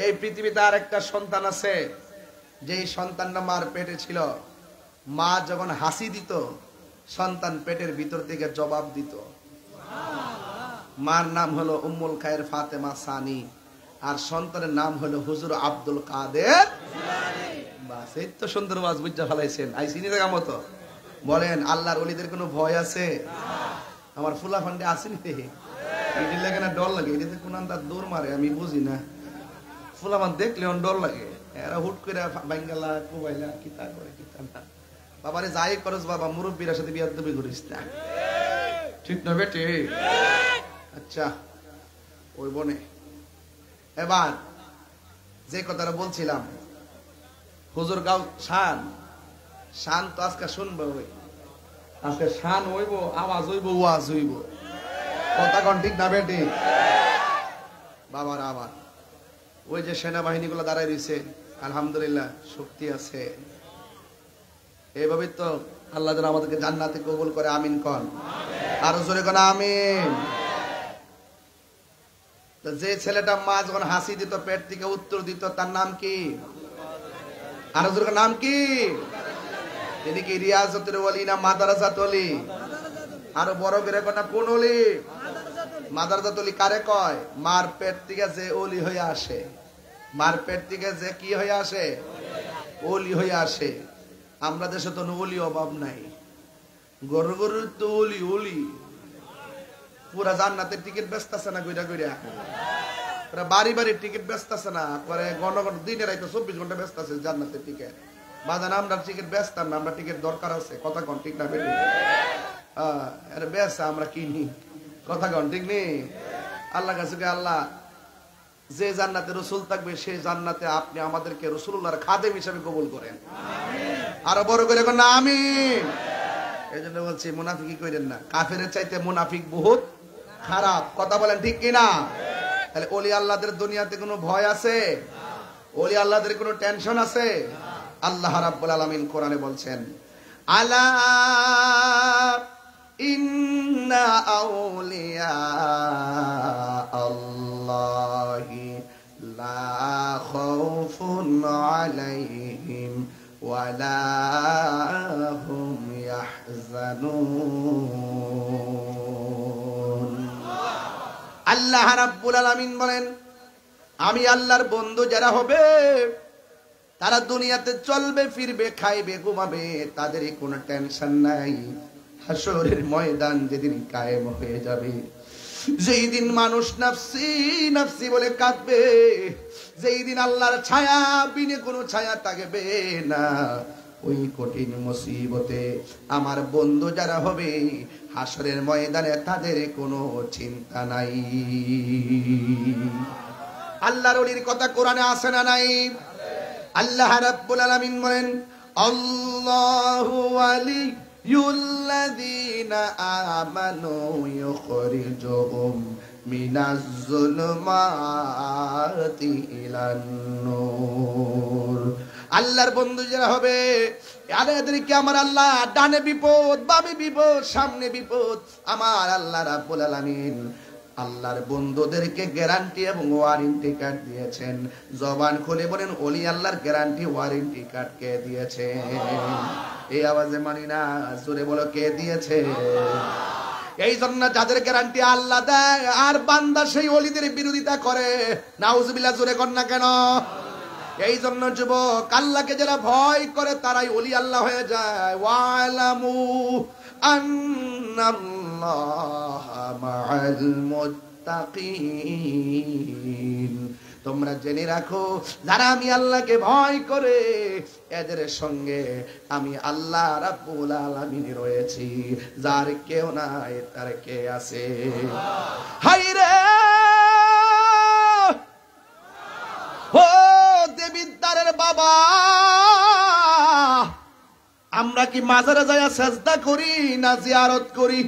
এই পৃথিবীতে আর একটা সন্তান আছে, যেই সন্তানটা মার পেটে ছিল। মা যখন হাসি দিত, সন্তান পেটের ভিতর থেকে জবাব দিত। মার নাম হলো উম্মুল খায়ের ফাতেমা সানি, আর সন্তানের নাম হলো হুজুর আব্দুল কাদের জিলানী। বাস, এই তো সুন্দর ওয়াজ বুঝা ফেলাইছেন। আইসিনি দেখা মতো বলেন, আল্লাহর ওলিদের কোনো ভয় আছে? আমার ফুলা ফান্ডে আসেনি, এটির লাগে না ডর লাগে? এটিতে কোন তার দৌড় মারে আমি বুঝি না। ফুলামান দেখলে ডর লাগে, এরা হুট করে বাঙ্গালা কোবাইলা কিতা করে কিতা না। বাবারে যাই করস বাবা, মুরব্বীর সাথে বিয়ার দেবে করিস না, ঠিক না বেটি? আচ্ছা ওই বনে এবার যে কথাটা বলছিলাম, হুজুর গাও শান, শান তো আজকে শুনবো, আজকে শান হইব, আওয়াজ হইব, ওয়াজ হইব। কথা কন ঠিক না বেটি? বাবার আবার ওই যে সেনাবাহিনী গুলো দাঁড়াই দিছে, আলহামদুলিল্লাহ শক্তি আছে। এইভাবে তো আল্লাহ যেন আমাদেরকে জান্নাতে কবুল করে, আমিন কন। আরো জোরে কোন আমিন। যে ছেলেটা মা যখন হাসি দিত, পেট থেকে উত্তর দিত, তার নাম কি? আরো জোরে নাম কি? তিনি কি রিয়াজতের ওলি না মাদারাজাত ওলি? আরো বড় করে কোন কোন ওলি? মাদারাজাত ওলি কারে কয়? মার পেট থেকে যে ওলি হয়ে আসে, মার পেট থেকে যে কি হয়ে আসে? ওলি হয়ে আসে। আমরা দেশে তো ওলি অভাব নাই, গরু গরু তো ওলি ওলি। পুরা জান্নাতের টিকিট ব্যস্ত আছে না, গইরা গইরা পুরা বাড়ি বাড়ির টিকিট ব্যস্ত আছে না, পরে ঘন ঘন দিনে রাইতে 24 ঘন্টা ব্যস্ত আছে জান্নাতের টিকিট। বাজান আমরা টিকিট ব্যস্তাম না, আমরা টিকিট দরকার আছে। কথা কন ঠিক না বেটি? আরে ব্যস্ত আমরা কিনি, কথা কন ঠিক নেই? আল্লাহ কাছে আল্লাহ যে জান্নাতে রাসূল থাকবে সেই জান্নাতে আপনি আমাদেরকে রাসূলুল্লাহর খাদেম হিসেবে কবুল করেন। আরো বড় করে কোন আমিন। এইজন্য বলছি মুনাফিকি কইরেন না, কাফেরের চাইতে মুনাফিক বহুত খারাপ। কথা বলেন ঠিক কি না? তাহলে ওলি আল্লাহদের দুনিয়াতে কোনো ভয় আছে? ওলি আল্লাহদের কোনো টেনশন আছে? আল্লাহ রাব্বুল আলামিন কোরআনে বলছেন, আলা ইন্না আউলিয়া আল্লাহি লা খাউফুন আলাইহিম ওয়ালা হুম ইয়াহজানুন। আল্লাহ রাব্বুল আলামিন বলেন, আমি আল্লাহর বন্ধু যারা হবে তারা দুনিয়াতে চলবে ফিরবে খাইবে ঘুমাবে, তাদের কোনো টেনশন নাই। হাসরের ময়দান যেদিন কায়েম হয়ে যাবে, যেই দিন মানুষ নাফসি নাফসি বলে কাঁদবে, যেই দিন আল্লাহর ছায়া বিনে কোনো ছায়া থাকবে না, ওই কঠিন মুসিবতে আমার বন্ধু যারা হবে হাসরের ময়দানে তাদের কোনো চিন্তা নাই। আল্লাহর ওলির কথা কোরআনে আছে না নাই? আল্লাহ রাব্বুল আলামিন বলেন, আল্লাহু ওয়ালিয়ুল্লাযীনা আমানু ইউখরিজুহুম মিনাজ যুলুমাতি ইলান নূর। আল্লাহর বন্ধু যারা হবে এদেরকে আমার আল্লাহ ডানে বিপদ বামে বিপদ সামনে বিপদ আমার আল্লাহ রাব্বুল আলামিন আল্লাহর বন্ধুদেরকে গ্যারান্টি এবং ওয়ারেন্টি কার্ড দিয়েছেন। জবান খুলে বলেন ওলি আল্লাহর গ্যারান্টি ওয়ারেন্টি কার্ড কে দিয়েছে? এই আওয়াজে মানি না, জোরে বলো কে দিয়েছে? এই জন্য যাদের গ্যারান্টি আল্লাহ দেয় আর বান্দা সেই ওলিদের বিরোধিতা করে, নাউজুবিল্লাহ জোরে কর না কেন? এই জন্য যুবক, আল্লাহকে যারা ভয় করে তারাই ওলি আল্লাহ হয়ে যায়। ওয়ালামু আন্নাল্লাহা মাআল মুত্তাকিন। তোমরা জেনে রাখো যারা আমি আল্লাহকে ভয় করে এদের সঙ্গে আমি আল্লাহ রাব্বুল আলামিন রয়েছি। যার কেউ নাই তার কে আছে? হায়রে ও দেবিদ্দারের বাবা, আমরা কি মাজারে যায়া সেজদা করি না জিয়ারত করি?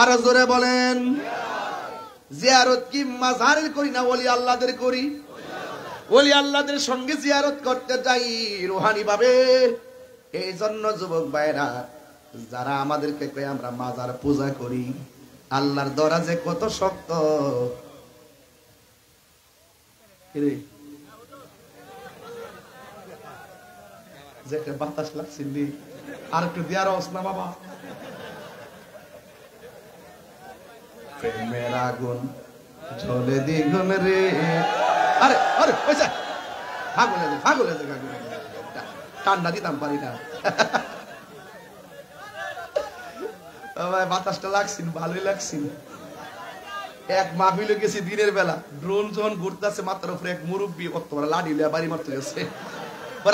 আর জোরে বলেন, জিয়ারত কি মাজারের করি না ওলি আল্লাহদের করি? ওলি আল্লাহদের সঙ্গে জিয়ারত করতে যাই রুহানি ভাবে। এই জন্য যুবক ভাইরা যারা আমাদেরকে কয় আমরা মাজার পূজা করি, আল্লাহর দরজা কত শক্ত। যে বাতাস লাগছিল আর একটু দেয়ার অবস্থা না বাবা। প্রেমের আগুন জ্বলে দ্বিগুণ রে। আরে আরে পয়সা ফাগুলে দে ফাগুলে দে ঠান্ডা দিতাম পারি না। বাতাসটা লাগছিল, ভালোই লাগছিল। এক মাহফিলে গেছি দিনের বেলা, ড্রোন যখন ঘুরতেছে মাথার উপরে এক মুরব্বী কত বড় লাঠি লিয়া বাড়ি মারতে গেছে।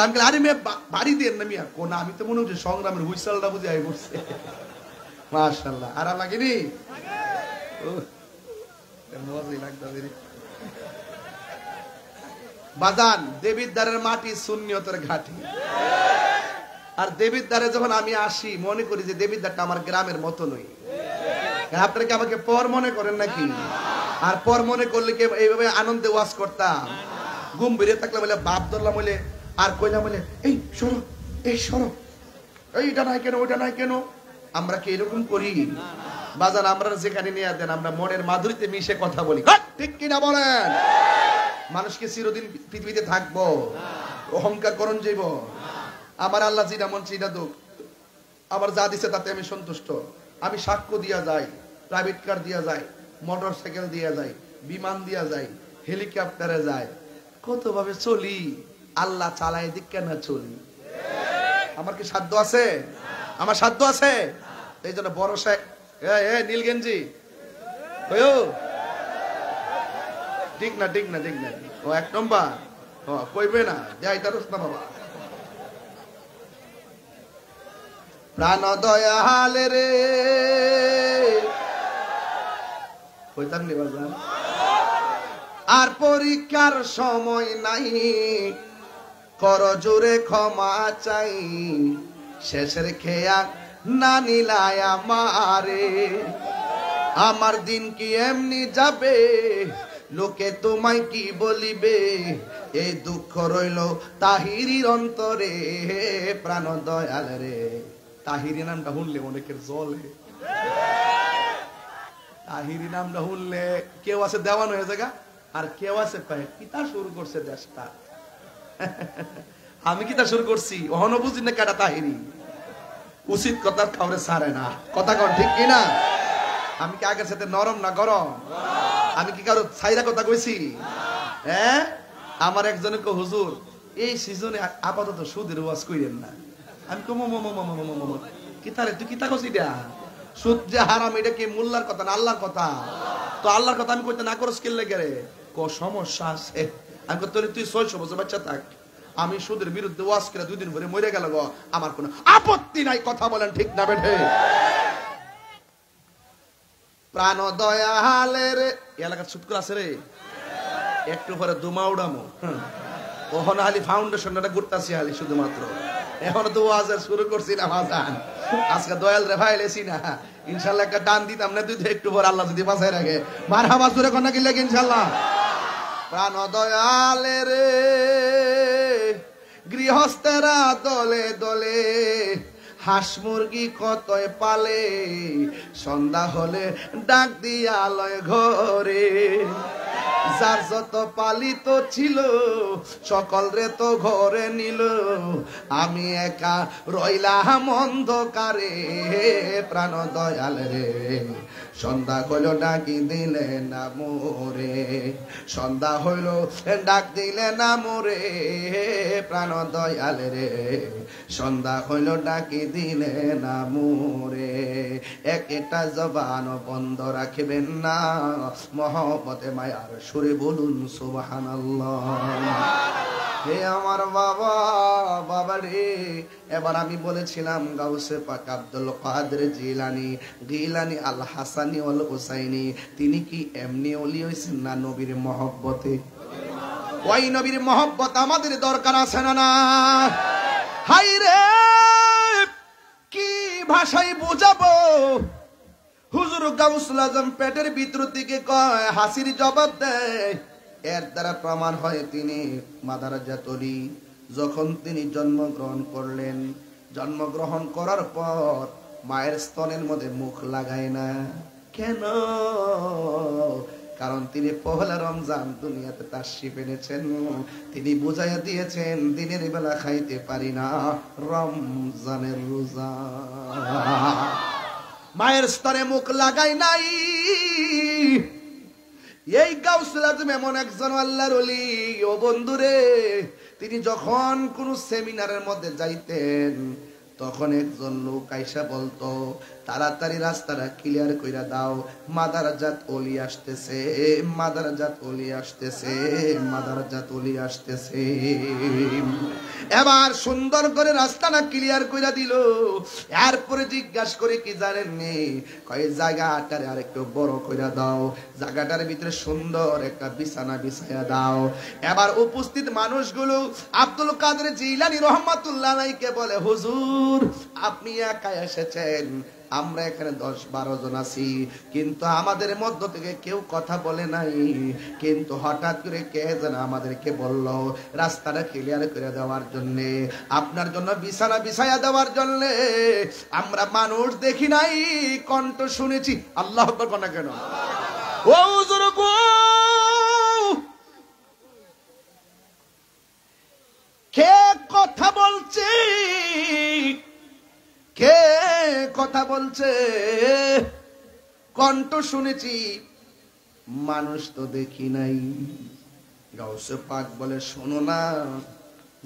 আমি আরে মেয়ে বাড়ি দেন না মিয়া কোন, আমি তো মনে হচ্ছে সংগ্রামের হুইসেলটা বুঝে আই পড়ছে। মাশাআল্লাহ, আরাম লাগেনি? বাজান দেবিদ্বারের মাটি সুন্নিয়তের ঘাটি। আর দেবিদ্বারে যখন আমি আসি মনে করি যে দেবিদ্বারটা আমার গ্রামের মতো নই। আপনারা কি আমাকে পর মনে করেন নাকি? আর পর মনে করলে কি এইভাবে আনন্দে ওয়াজ করতাম? ঘুম বেরিয়ে থাকলে বলে বাপ ধরলাম বলে আর কইলাম বলে এই সরো এই সরো, এইটা নাই কেন ওইটা নাই কেন? আমরা কি এরকম করি? বাজার আমরা যেখানে নিয়ে দেন আমরা মনের মাধুরীতে মিশে কথা বলি, ঠিক কিনা বলেন? মানুষকে চিরদিন পৃথিবীতে থাকবো, অহংকার করণ যাইব। আমার আল্লাহ যেটা মন সেটা দুঃখ, আবার যা দিছে তাতে আমি সন্তুষ্ট। আমি সাক্ষ্য দিয়া যাই, প্রাইভেট কার দিয়া যায়, মোটর সাইকেল দিয়া যায়, বিমান দিয়া যায়, হেলিকপ্টারে যায়, কত ভাবে চলি। আল্লাহ চালাই দিক কেন চলি? আমার কি সাধ্য আছে? আমার সাধ্য আছে? এই জন্য বড় শেখ নীল গেঞ্জি ঠিক না ঠিক না ঠিক না, ও এক নম্বর কইবে না যাই তার না বাবা। প্রাণ দয়াল রে কইতাম নি বাজান, আর পরীক্ষার সময় নাই, কর জোরে ক্ষমা চাই, শেষের খেয়া না নিলায় আমারে। আমার দিন কি এমনি যাবে, লোকে তোমায় কি বলিবে, এই দুঃখ রইল তাহিরির অন্তরে, প্রাণ দয়াল রে। তাহিরি নামটা শুনলে অনেকের জলে, তাহিরি নামটা শুনলে কেউ আছে দেওয়ান হয়ে জায়গা, আর কেউ আছে পায় কিতা শুরু করছে দেশটা। আমি কিতা শুরু করছি অহন বুঝি না কাটা তাহিরি। উচিত কথা কাউরে ছাড়ে না, কথা কন ঠিক কিনা? আমি কি আগের সাথে নরম না গরম? আমি কি কারো ছাইরা কথা কইছি? হ্যাঁ, আমার একজনকে হুজুর এই সিজনে আপাতত সুদের ওয়াজ কইরেন না। আমি কম কিতারে তুই কিতা কইছিস? এটা সুদ যে হারাম, এটা কি মোল্লার কথা না আল্লাহর কথা? তো আল্লাহর কথা আমি কইতে না করস কি লাগে রে? ক সমস্যা আছে। আমি কই তুই 600 বছর বাচ্চা থাক, আমি সুদের বিরুদ্ধে ওয়াজ করে 2 দিন পরে মরে গেল গো, আমার কোনো আপত্তি নাই। কথা বলেন ঠিক না বেঠে? প্রাণ দয়ালের এলাকার ছুটকুর আছে রে, একটু পরে দুমা উড়ামো। ওখান হালি ফাউন্ডেশনটা ঘুরতাছি হালি শুধুমাত্র, এখন তো ওয়াজের শুরু করছি না বাজান। আজকে দয়াল রে ভাই লেছি না, ইনশাল্লাহ একটা টান দিতাম না, তুই একটু পরে আল্লাহ যদি বাঁচাই রাখে। মারহাবা জোরে কোন কি লাগে ইনশাল্লাহ। প্রাণ দয়ালের গৃহস্থেরা দলে দলে, হাঁস মুরগি কতই পালে, সন্ধ্যা হলে ডাক দিয়া লয় ঘরে। যার যত পালিত ছিল সকল রে তো ঘরে নিল, আমি একা রইলাম অন্ধকারে, প্রাণ দয়াল রে। সন্ধ্যা হইল ডাকি দিলে না মোরে, সন্ধ্যা হইল ডাক দিলে না মোরে, প্রাণ দয়াল রে। সন্ধ্যা হইল ডাকি দিলে না মোরে। একটা জবান বন্ধ রাখবেন না, মহব্বতে মায়ার সুরে বলুন সুবহানাল্লাহ। হে আমার বাবা, বাবা রে। এবার আমি বলেছিলাম গাউসে পাক আব্দুল কাদের জিলানী, গিলানী আল হাসানী ওয়াল হুসাইনী, তিনি কি এমনি ওলি হইছেন না নবীর মহব্বতে? ওই নবীর মহব্বত আমাদের দরকার আছে না? না হাই রে, কি ভাষায় বুঝাবো? হুজুর গাউসুল আজম পেটের ভিতর থেকে কয়, হাসির জবাব দেয়। এর দ্বারা প্রমাণ হয় তিনি মাদারাজাত ওলি। যখন তিনি জন্মগ্রহণ করলেন, জন্মগ্রহণ করার পর মায়ের স্তনের মধ্যে মুখ লাগায় না। কেন? কারণ তিনি পহেলা রমজান দুনিয়াতে তাশরিফ এনেছেন, তিনি বুঝাইয়া দিয়েছেন দিনের বেলা খাইতে পারি না, রমজানের রোজা। মায়ের স্তরে মুখ লাগাই নাই। এই গাউসুল আজম এমন একজন আল্লাহর ওলি। ও বন্ধুরে, তিনি যখন কোন সেমিনারের মধ্যে যাইতেন, তখন একজন লোক আইসা বলতো, তাড়াতাড়ি রাস্তাটা ক্লিয়ার কইরা দাও, মাদারাজাত ওলি আসতেছে, মাদারাজাত ওলি আসতেছে, মাদারাজাত ওলি আসতেছে। এবার সুন্দর করে রাস্তাটা ক্লিয়ার কইরা দিল। এরপরে জিজ্ঞাসা করে কি জানেন নি, কয় জায়গাটারে আরেকটু বড় কইরা দাও, জায়গাটার ভিতরে সুন্দর একটা বিছানা বিছায়া দাও। এবার উপস্থিত মানুষগুলো আব্দুল কাদের জিলানী রহমাতুল্লাহ আলাইহিকে বলে, হুজুর আপনি একা এসেছেন, আমরা এখানে 10-12 জন আছি, কিন্তু আমাদের মধ্য থেকে কেউ কথা বলে নাই। কিন্তু হঠাৎ করে কে যেন আমাদেরকে বলল রাস্তাটা ক্লিয়ার করে দেওয়ার জন্য, আপনার জন্য বিছানা বিছায়া দেওয়ার জন্য। আমরা মানুষ দেখি নাই, কণ্ঠ শুনেছি। আল্লাহু আকবার কোন কেন? ও হুজুর গো, কে কথা বলছে? কে কথা বলছে? কণ্ঠ শুনেছি, মানুষ তো দেখি নাই। গাউসে পাক বলে, শোনো না,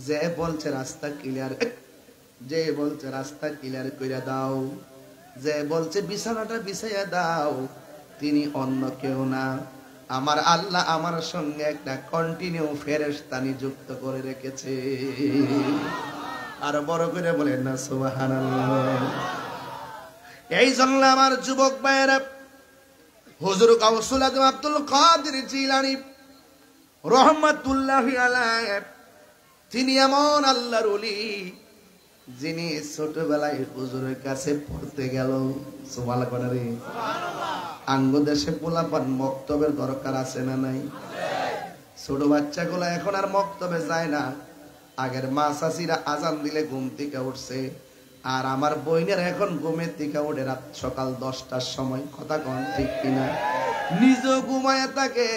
যে বলছে রাস্তা ক্লিয়ার, যে বলছে রাস্তা ক্লিয়ার কইরা দাও, যে বলছে বিছানাটা বিছাইয়া দাও, তিনি অন্য কেউ না, আমার আল্লাহ আমার সঙ্গে একটা কন্টিনিউ ফেরেশতা নিযুক্ত করে রেখেছে। আর বড় করে বলেন না সুবহানাল্লাহ। এই জন্য আমার যুবক ভাইয়েরা, হুজুর গাউসুল আজম আব্দুল কাদের জিলানী রহমাতুল্লাহি আলাইহি, তিনি এমন আল্লাহর ওলি যিনি ছোটবেলায় হুজুরের কাছে পড়তে গেল। সুবহানাল্লাহ কোন রে? আঙ্গ দেশে পোলাপান মক্তবের দরকার আছে না নাই? ছোট বাচ্চাগুলো এখন আর মক্তবে যায় না। আগের মা চাচিরা আজান দিলে ঘুম থেকে উঠছে, আর আমার বইনের এখন ঘুমের থেকে ওঠে রাত সকাল 10টার সময়। কথা কন ঠিক কিনা? নিজেও ঘুমায় থাকে,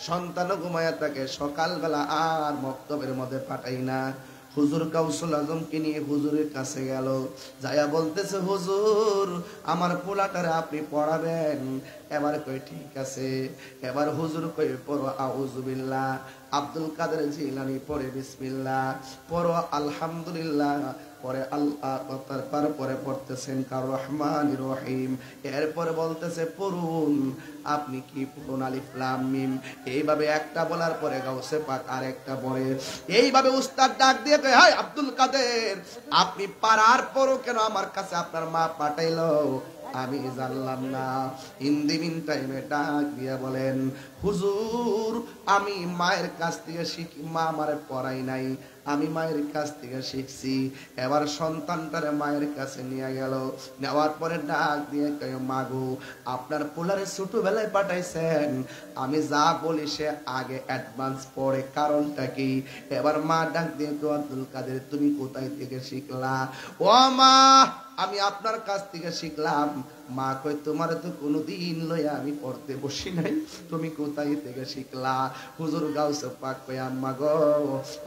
সন্তানও ঘুমায় থাকে, সকালবেলা আর মক্তবের মধ্যে পাঠাই না। হুজুর গাউসুল আজমকে নিয়ে হুজুরের কাছে গেল, যায়া বলতেছে, হুজুর আমার পোলাটারে আপনি পড়াবেন। এবার কই ঠিক আছে। এবার হুজুর কই পড়ো আউযু বিল্লাহ, আব্দুল কাদের জিলানী পড়ে বিসমিল্লাহ, পড়ো আলহামদুলিল্লাহ, পরে আল্লাহ, তারপরে পড়তেছেন কার রহমানির রহিম, এরপরে বলতেছে পড়ুন, আপনি কি পড়ুন আলিফ লাম মিম। এইভাবে একটা বলার পরে গাউসে পাক আরেকটা পড়ে। এইভাবে উস্তাদ ডাক দিয়ে কয়, হাই আব্দুল কাদের, আপনি পারার পরও কেন আমার কাছে আপনার মা পাঠাইলো? আমি জানলাম না। ইন দি মিন টাইমে ডাক দিয়া বলেন, হুজুর আমি মায়ের কাছ থেকে শিখি, মা আমারে পড়াই নাই, আমি মায়ের কাছ থেকে শিখছি। এবার সন্তানটারে মায়ের কাছে নিয়ে গেল, নেওয়ার পরে ডাক দিয়ে কয়, মাগো আপনার পোলারে ছোটবেলায় পাঠাইছেন, আমি যা বলি সে আগে অ্যাডভান্স পড়ে, কারণটা কি? এবার মা ডাক দিয়ে কয়, আব্দুল কাদের তুমি কোথায় থেকে শিখলা? ও মা আমি আপনার কাছ থেকে শিখলাম। মা কই, তোমার তো কোনোদিন লইয়া আমি পড়তে বসি নাই, তুমি কোথায় থেকে শিখলা? হুজুর গাউসে পাক কই, আম্মা গো,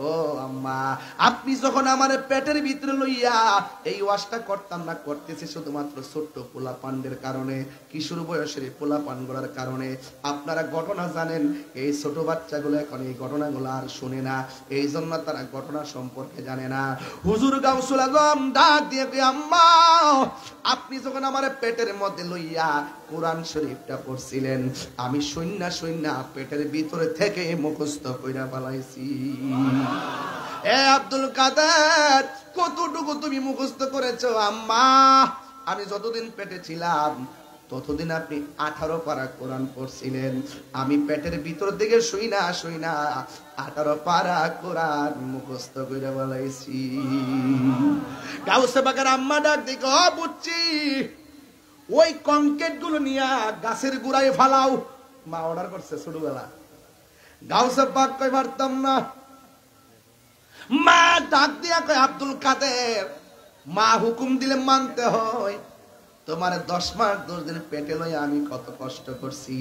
ও আম্মা, আপনি যখন আমার পেটের ভিতরে লইয়া এই ওয়াজটা করতাম না, করতেছি শুধুমাত্র ছোট্ট পোলা পান্ডের কারণে, কিশোর বয়সের পোলা পানগুলার কারণে। আপনারা ঘটনা জানেন, এই ছোট বাচ্চাগুলো এখন এই ঘটনাগুলো আর শুনে না, এই জন্য তারা ঘটনা সম্পর্কে জানে না। হুজুর গাউসুল আজম ডাক দিয়ে কই, আম্মা আপনি যখন আমার পেটের মধ্যে লইয়া কোরআন শরীফটা পড়ছিলেন, আমি সৈন্যা পেটের ভিতরে থেকে মুখস্থ কইরা ফেলাইছি। এ আব্দুল কাদের কতটুকু তুমি মুখস্থ করেছো? আম্মা আমি যতদিন পেটে ছিলাম ততদিন আপনি 18 পারা কোরআন পড়ছিলেন, আমি পেটের ভিতর থেকে শুইনা 18 পারা কোরআন মুখস্থ কইরা ফেলাইছি। গাউসে পাকের আম্মা ডাক দিকে, ও বুচ্চি ওই কংক্রিট গুলো নিয়ে গাছের গোড়ায় ফালাও। মা অর্ডার করছে ছোটবেলা। গাউসে পাক কই, পারতাম না। মা ডাক দিয়া কয়, আব্দুল কাদের মা হুকুম দিলে মানতে হয়। তোমার 10 মাস 10 দিন পেটে লইয়া আমি কত কষ্ট করছি,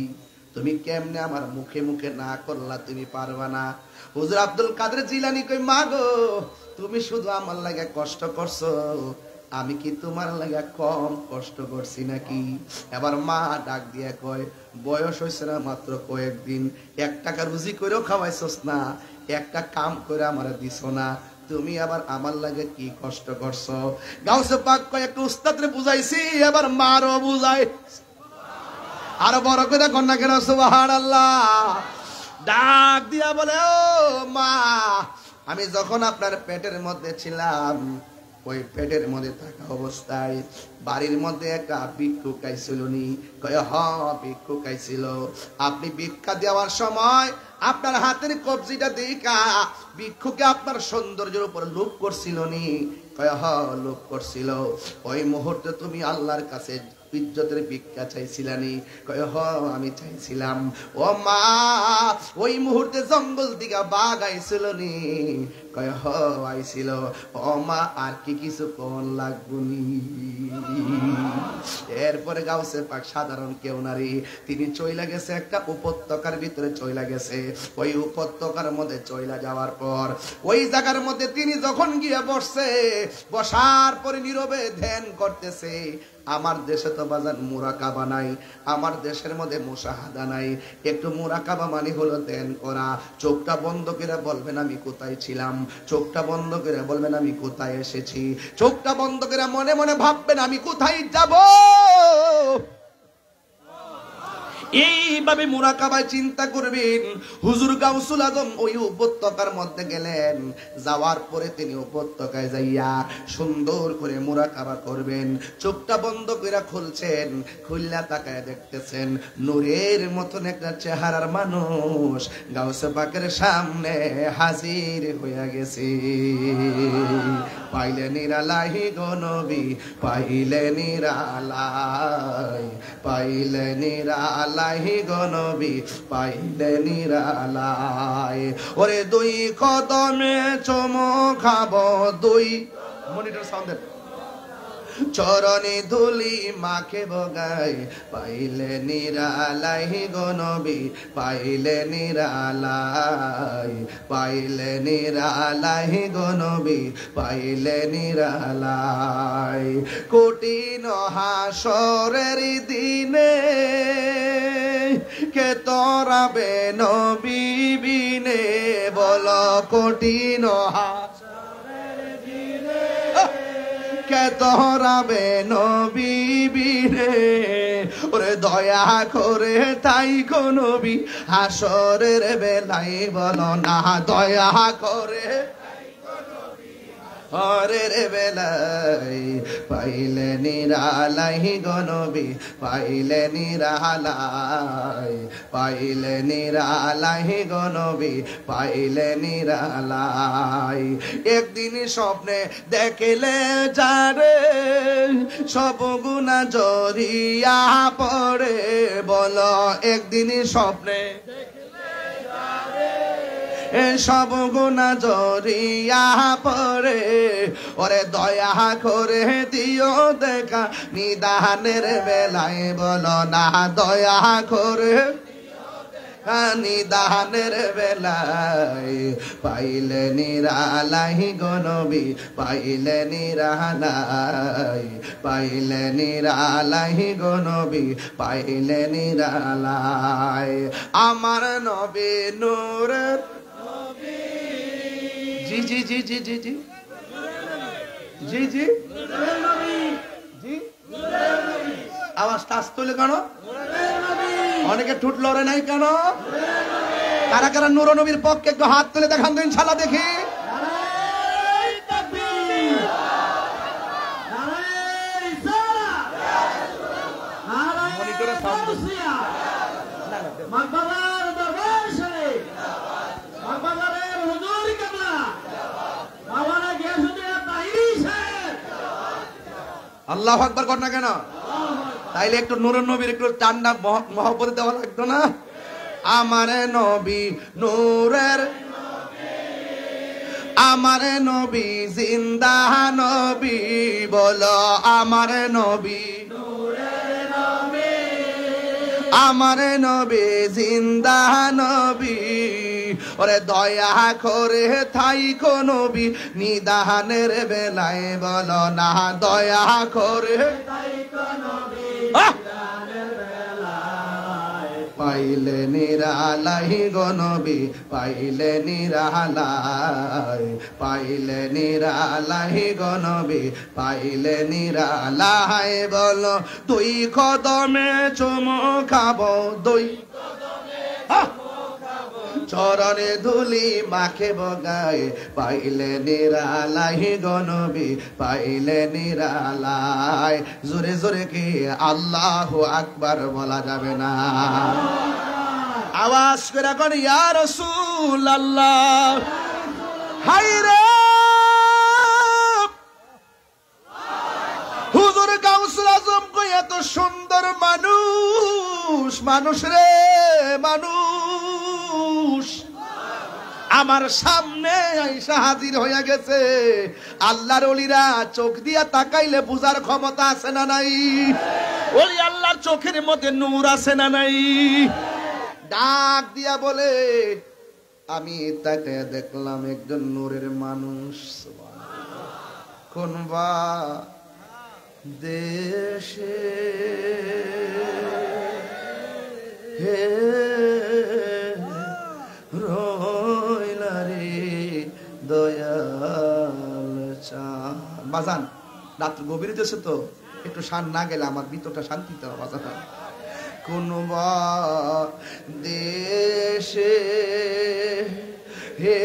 তুমি কেমনে আমার মুখে মুখে না করলা? তুমি পারবা না। হুজুর আব্দুল কাদের জিলানী কই, মা গো তুমি শুধু আমার লাগে কষ্ট করছো, আমি কি তোমার লাগে কম কষ্ট করছি নাকি? এবার মা ডাক দিয়ে কয়, বয়স হয়েছে না মাত্র কয়েকদিন, 1 টাকা রুজি করেও খাওয়াইছস না, একটা কাম করে আমার দিছ না, তুমি আবার আমার লাগে কি কষ্ট করছো? গাউসে পাক কয়, একটা উস্তাদরে বুঝাইছি, এবার মারও বুঝাই। আরো বড় করে কন্যা কেন? সুবহানাল্লাহ। ডাক দিয়া বলে, ও মা আমি যখন আপনার পেটের মধ্যে ছিলাম, ওই পেটের মধ্যে থাকা অবস্থায় বাড়ির মধ্যে একটা ভিক্ষুক আইছিল নি? কয়, হ্যাঁ ভিক্ষুক আইছিল। আপনি ভিক্ষা দেওয়ার সময় আপনার হাতের কবজিটা দেখা ভিক্ষুকে আপনার সৌন্দর্যের উপর লোভ করছিল নি? কয়, হ্যাঁ লোভ করছিল। ওই মুহূর্তে তুমি আল্লাহর কাছে ইজ্জতের ভিক্ষা চাইছিলানি? কয়, হ্যাঁ আমি চাইছিলাম। ও মা ওই মুহূর্তে জঙ্গল দিকে বাঘ আইছিল নি? কয়, হ্যাঁ আইছিল। ও মা আর কি কিছু কোন লাগবনি? এরপরে গাউসে পাক সাধারণ কেউ নারী, তিনি চইলা গেছে একটা উপত্যকার ভিতরে চইলা গেছে। ওই উপত্যকার মধ্যে চইলা যাওয়ার পর ওই জায়গার মধ্যে তিনি যখন গিয়ে বসছে, বসার পরে নীরবে ধ্যান করতেছে। আমার দেশে তো বাজার মুরাকাবা নাই, আমার দেশের মধ্যে মুশাহাদা নাই। একটু মুরাকাবা মানে হলো ধ্যান করা। চোখটা বন্ধ করে বলবেন আমি কোথায় ছিলাম, চোখটা বন্ধ করে বলবেন আমি কোথায় এসেছি, চোখটা বন্ধ করে মনে মনে ভাববেন আমি কোথায় যাব। এইভাবে মুরাকাবায় চিন্তা করবেন। হুজুর গাউসুল আজম ওই উপত্যকার মধ্যে গেলেন, যাওয়ার পরে তিনি উপত্যকায় যাইয়া সুন্দর করে মুরাকাবা করবেন। চোখটা বন্ধ করে খুলছেন, খুললা তাকায় দেখতেছেন নূরের মতন একটা চেহারার মানুষ গাউসে পাকের সামনে হাজির হইয়া গেছে। পাইলে নিরালাই গো নবী, পাইলে নিরালাই, পাইলে নিরালাই গো নবী, পাইলে নিরালাই। ওরে দুই কদমে চুমো খাবো, দুই মনিটর সাউন্ড চরণে ধুলি মাখে বগাই, পাইলে নিরালাই গো নবী, পাইলে নিরালাই, পাইলে নিরালাই গো নবী, পাইলে নিরালাই। কঠিন হাসরের দিনে কে তরাবে নবী বিনে, বলো কঠিন কে তরাবে নবী বিনে। ওরে দয়া করে তাই গো নবী হাসরের বেলায় বলো না, দয়া করে হরের বেলায়, পাইলে নিরালাই গো নবী, পাইলে নিরালাই, পাইলে নিরালাই গো নবী, পাইলে নিরালাই। একদিন স্বপ্নে দেখলে যারে সব গুনাহ জড়িয়া পড়ে, বলো একদিন স্বপ্নে সব গুনাহ জড়িয়া পড়ে। ওরে দয়া করে দিও দেখা নিদানের বেলায়, বলো না দয়া করে নিদানের বেলায়, পাইলে নিরালাই গো নবী, পাইলে নিরালাই, পাইলে নিরালাই গো নবী, পাইলে নিরালাই। আমার নবী নূরের, জি জি জি জি জি জি জি জি জি, আওয়াজটা আসতে হলে কেন? অনেকে ঠুট লড়ে নাই কেন? কারা কারা নূর নবীর পক্ষে একটু হাত তুলে দেখান তো ইনশাআল্লাহ দেখি। আল্লাহু আকবার কর না কেন? তাইলে একটু নূরের নবীর একটু টান্ডা মহব্বতে দেওয়া লাগতো না? আমার নবী নূরের, আমার নবী জিন্দা নবী, বলো আমার নবী, আমার নবী জিন্দা নবী। ওরে দয়া করে থাই কো নবী নিদানের বেলায়, বলো না দয়া করে পাইলে নিরালাই গো নবী, পাইলে নিরালাই, পাইলে নিরালাই গো নবী, পাইলে নিরালাই। বলো দুই কদমে চুমো খাবো, দুই চরণে ধুলি মাখে বগায়, পাইলে নিরালাই গো নবী, পাইলে নিরালাই। জোরে জোরে কি আল্লাহু আকবার বলা যাবে না? আওয়াজ করে কোন ইয়া রাসূলুল্লাহ। হায়রে হুজুর গাউসুল আজম কই এত সুন্দর মানুষ, মানুষ রে মানুষ আমার সামনে আইসা হাজির হইয়া গেছে। আল্লাহর ওলিরা চোখ দিয়া তাকাইলে বুঝার ক্ষমতা আছে না নাই? ওলি আল্লাহর চোখের মধ্যে নূর আছে না নাই? ডাক দিয়া বলে, আমি তাকে দেখলাম একজন নূরের মানুষ। কোন বা দেশে হে রইলা রে দয়াল চাঁদ। বাজান রাত্র গভীর দেশে তো একটু শান না গেলে আমার ভিতরটা শান্তিতে বাজান। কোন দেশে হে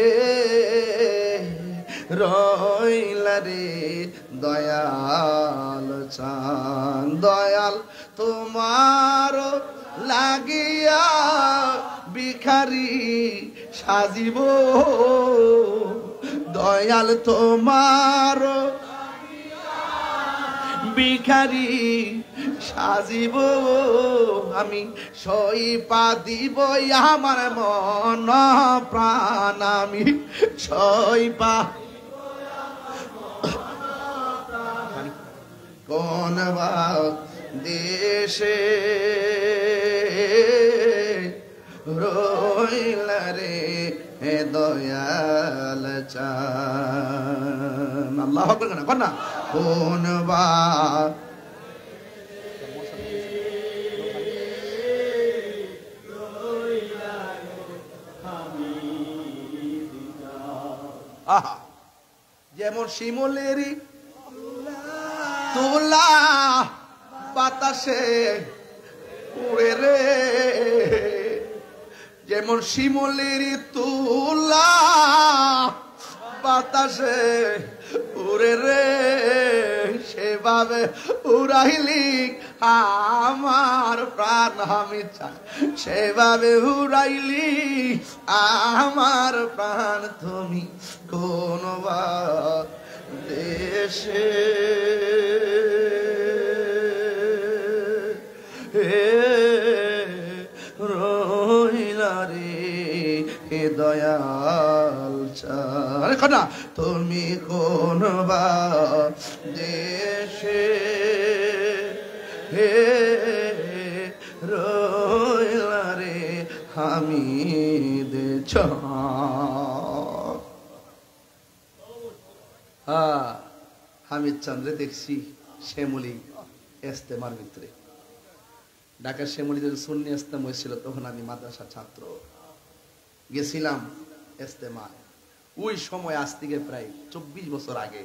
রইলা রে দয়াল চান দয়াল তোমার লাগিয়া ভিখারি সাজিব দয়াল তোমার ভিখারি সাজিব আমি সইপা দিব আমার মন প্রাণ আমি সইপা কোন দেশে রইলা রে দয়াল চান আল্লাহু আকবার না কোন আহা যেমন শিমুলেরই তুলা বাতাসে উড়ে রে যেমন শিমুলেরই তুলা বাতাসে উড়ে রে সেভাবে উড়াইলি আমার প্রাণ আমি চাই সেভাবে উড়াইলি আমার প্রাণ তুমি কোন দেশে রইলা রে দয়াল চারে কনা তুমি কোন দেশে হে রইলা রে হামিদ হামিদ চন্দ্রে দেখছি শ্যামলী ইস্তেমার ভিতরে ঢাকার শ্যামলী যখন সুন্নি ইস্তেমা হয়েছিল তখন আমি মাদ্রাসা ছাত্র গেছিলাম ইস্তেমায় ওই সময় আজ থেকে প্রায় 24 বছর আগে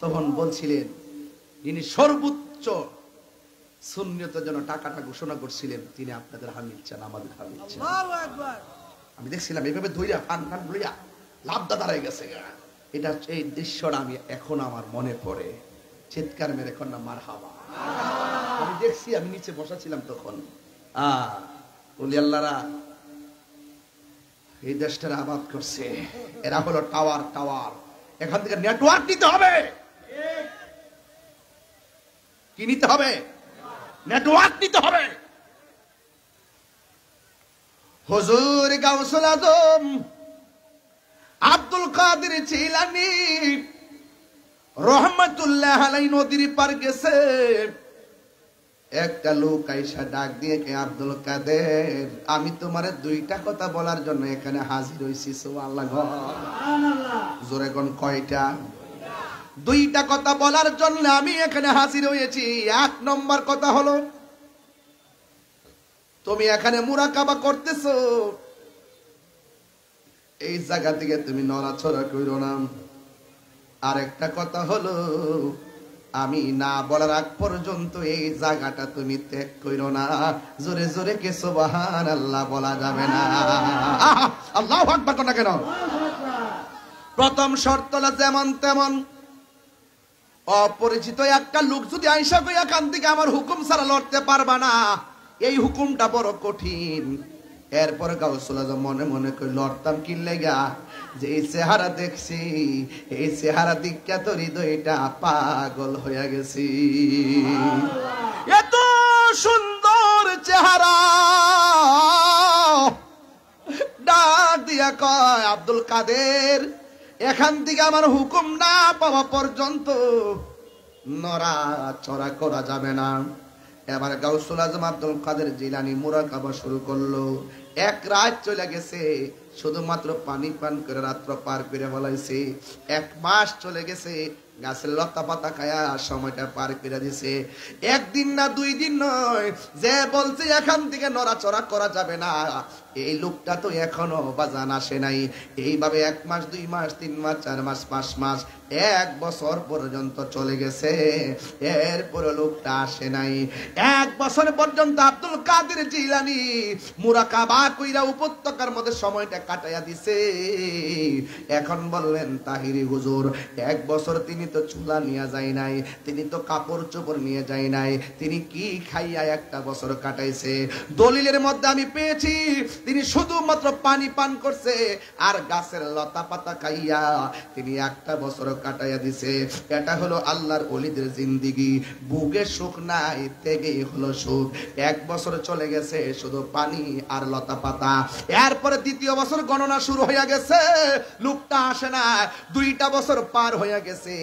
তখন বলছিলেন যিনি সর্বোচ্চ সুন্নিয়তের জন্য টাকাটা ঘোষণা করছিলেন তিনি আপনাদের হামিদ চান আমাদের হামিদ চান আমি দেখছিলাম এইভাবে ধইরা ফান ফান লইয়া লাভদা দাঁড়ায় গেছে এটা এই দৃশ্যটা আমি এখন আমার মনে পড়ে চিৎকার মেরে কন্যা মারহাবা আমি দেখছি আমি নিচে বসা ছিলাম তখন ওলি আল্লাহরা এই দেশটার আবাদ করছে এরা হলো টাওয়ার টাওয়ার এখান থেকে নেটওয়ার্ক নিতে হবে কি নিতে হবে নেটওয়ার্ক নিতে হবে হুজুর গাউসুল আজম আব্দুল কাদের জিলানী রহমাতুল্লাহ আলাইহি নদীর পার গেছে একটা লোক আইসা ডাক দিয়ে কে আব্দুল কাদের আমি তোমারে দুইটা কথা বলার জন্য এখানে হাজির হইছি সুবহানাল্লাহ জোরে কোন কয়টা দুইটা কথা বলার জন্য আমি এখানে হাজির হয়েছি এক নম্বর কথা হলো তুমি এখানে মুরাকাবা করতেছো এই জায়গা থেকে তুমি নড়াচড়া কইরো না আরেকটা কথা হলো আমি না বলার আগ পর্যন্ত এই জায়গাটা তুমি ত্যাগ কইরো না জোরে জোরে কে সুবহানাল্লাহ বলা যাবে না আল্লাহু আকবার কোন কেন প্রথম শর্ত হলো যেমন তেমন অপরিচিত একটা লোক যদি আয়েশা কইয়া কান থেকে আমার হুকুম ছাড়া লড়তে পারবা না এই হুকুমটা বড় কঠিন এরপর গাউসুল আজম মনে মনে কই লড়তাম কি লাগা যে এই চেহারা দেখছি এই চেহারা দিকা তো হৃদয়টা পাগল হয়ে গেছি এত সুন্দর চেহারা ডাক দিয়া কয় আব্দুল কাদের এখান থেকে আমার হুকুম না পাওয়া পর্যন্ত নড়াচড়া করা যাবে না এবার গাউসুল আজম আব্দুল কাদের জিলানী মুরাকাবা শুরু করলো এক রাত চলে গেছে শুধুমাত্র পানি পান করে রাত্র পার করে বলাইছে এক মাস চলে গেছে গাছের লতা পাতা খায়া সময়টা পার করে দিছে। একদিন না 2 দিন নয়, যে বলছে এখান থেকে নড়াচড়া করা যাবে না, এই লোকটা তো এখনো বাজান আসে নাই। এইভাবে 1 মাস 2 মাস 3 মাস 4 মাস 5 মাস 1 বছর পর্যন্ত চলে গেছে, এরপরে লোকটা আসে নাই। 1 বছর পর্যন্ত আব্দুল কাদের জিলানী মুরাকাবা কইরা উপত্যকার মধ্যে সময়টা কাটাইয়া দিছে। এখন বললেন তাহিরি হুজুর, 1 বছর তিনি তো চুলা নিয়ে যায় নাই, তিনি তো কাপড় চোপড় নিয়ে যায় নাই, তিনি কি খাইয়া 1টা বছর কাটাইছে? দলিলের মধ্যে আমি পেয়েছি তিনি শুধুমাত্র পানি পান করছে আর গাছের লতা পাতা খাইয়া তিনি 1টা বছর কাটাইয়া দিছে। এটা হলো আল্লাহর ওলিদের জিন্দেগি। বুকে সুখ নাই, তেগে হলো সুখ। 1 বছর চলে গেছে শুধু পানি আর লতা পাতা। এরপরে 2য় বছর গণনা শুরু হয়ে গেছে, লোকটা আসে না। 2টা বছর পার হয়ে গেছে,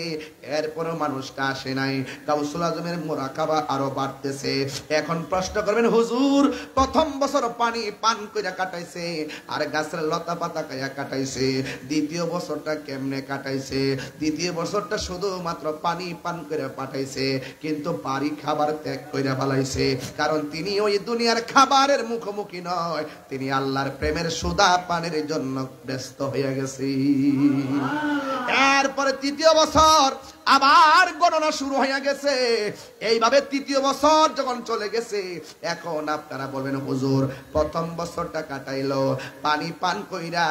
এরপরে মানুষটা আসে নাই। গাউসুল আজমের মুরাকাবা আরো বাড়তেছে। এখন প্রশ্ন করবেন, হুজুর 1ম বছর পানি পান কইরা কাটাইছে আর গাছের লতা পাতা খাইয়া কাটাইছে, 2য় বছরটা কেমনে কাটাইছে? 2য় বছরটা শুধুমাত্র পানি পান করে পাঠাইছে, কিন্তু বাড়ি খাবার ত্যাগ করে ফেলাইছে। কারণ তিনি ওই দুনিয়ার খাবারের মুখোমুখি নয়, তিনি আল্লাহর প্রেমের সুদা পানের জন্য ব্যস্ত হয়ে গেছে। এরপরে 3য় বছর আবার গণনা শুরু হয়ে গেছে। এইভাবে 3য় বছর যখন চলে গেছে, এখন আপনারা বলবেন, হুজুর 1ম বছরটা কাটাইলো পানি পান কইরা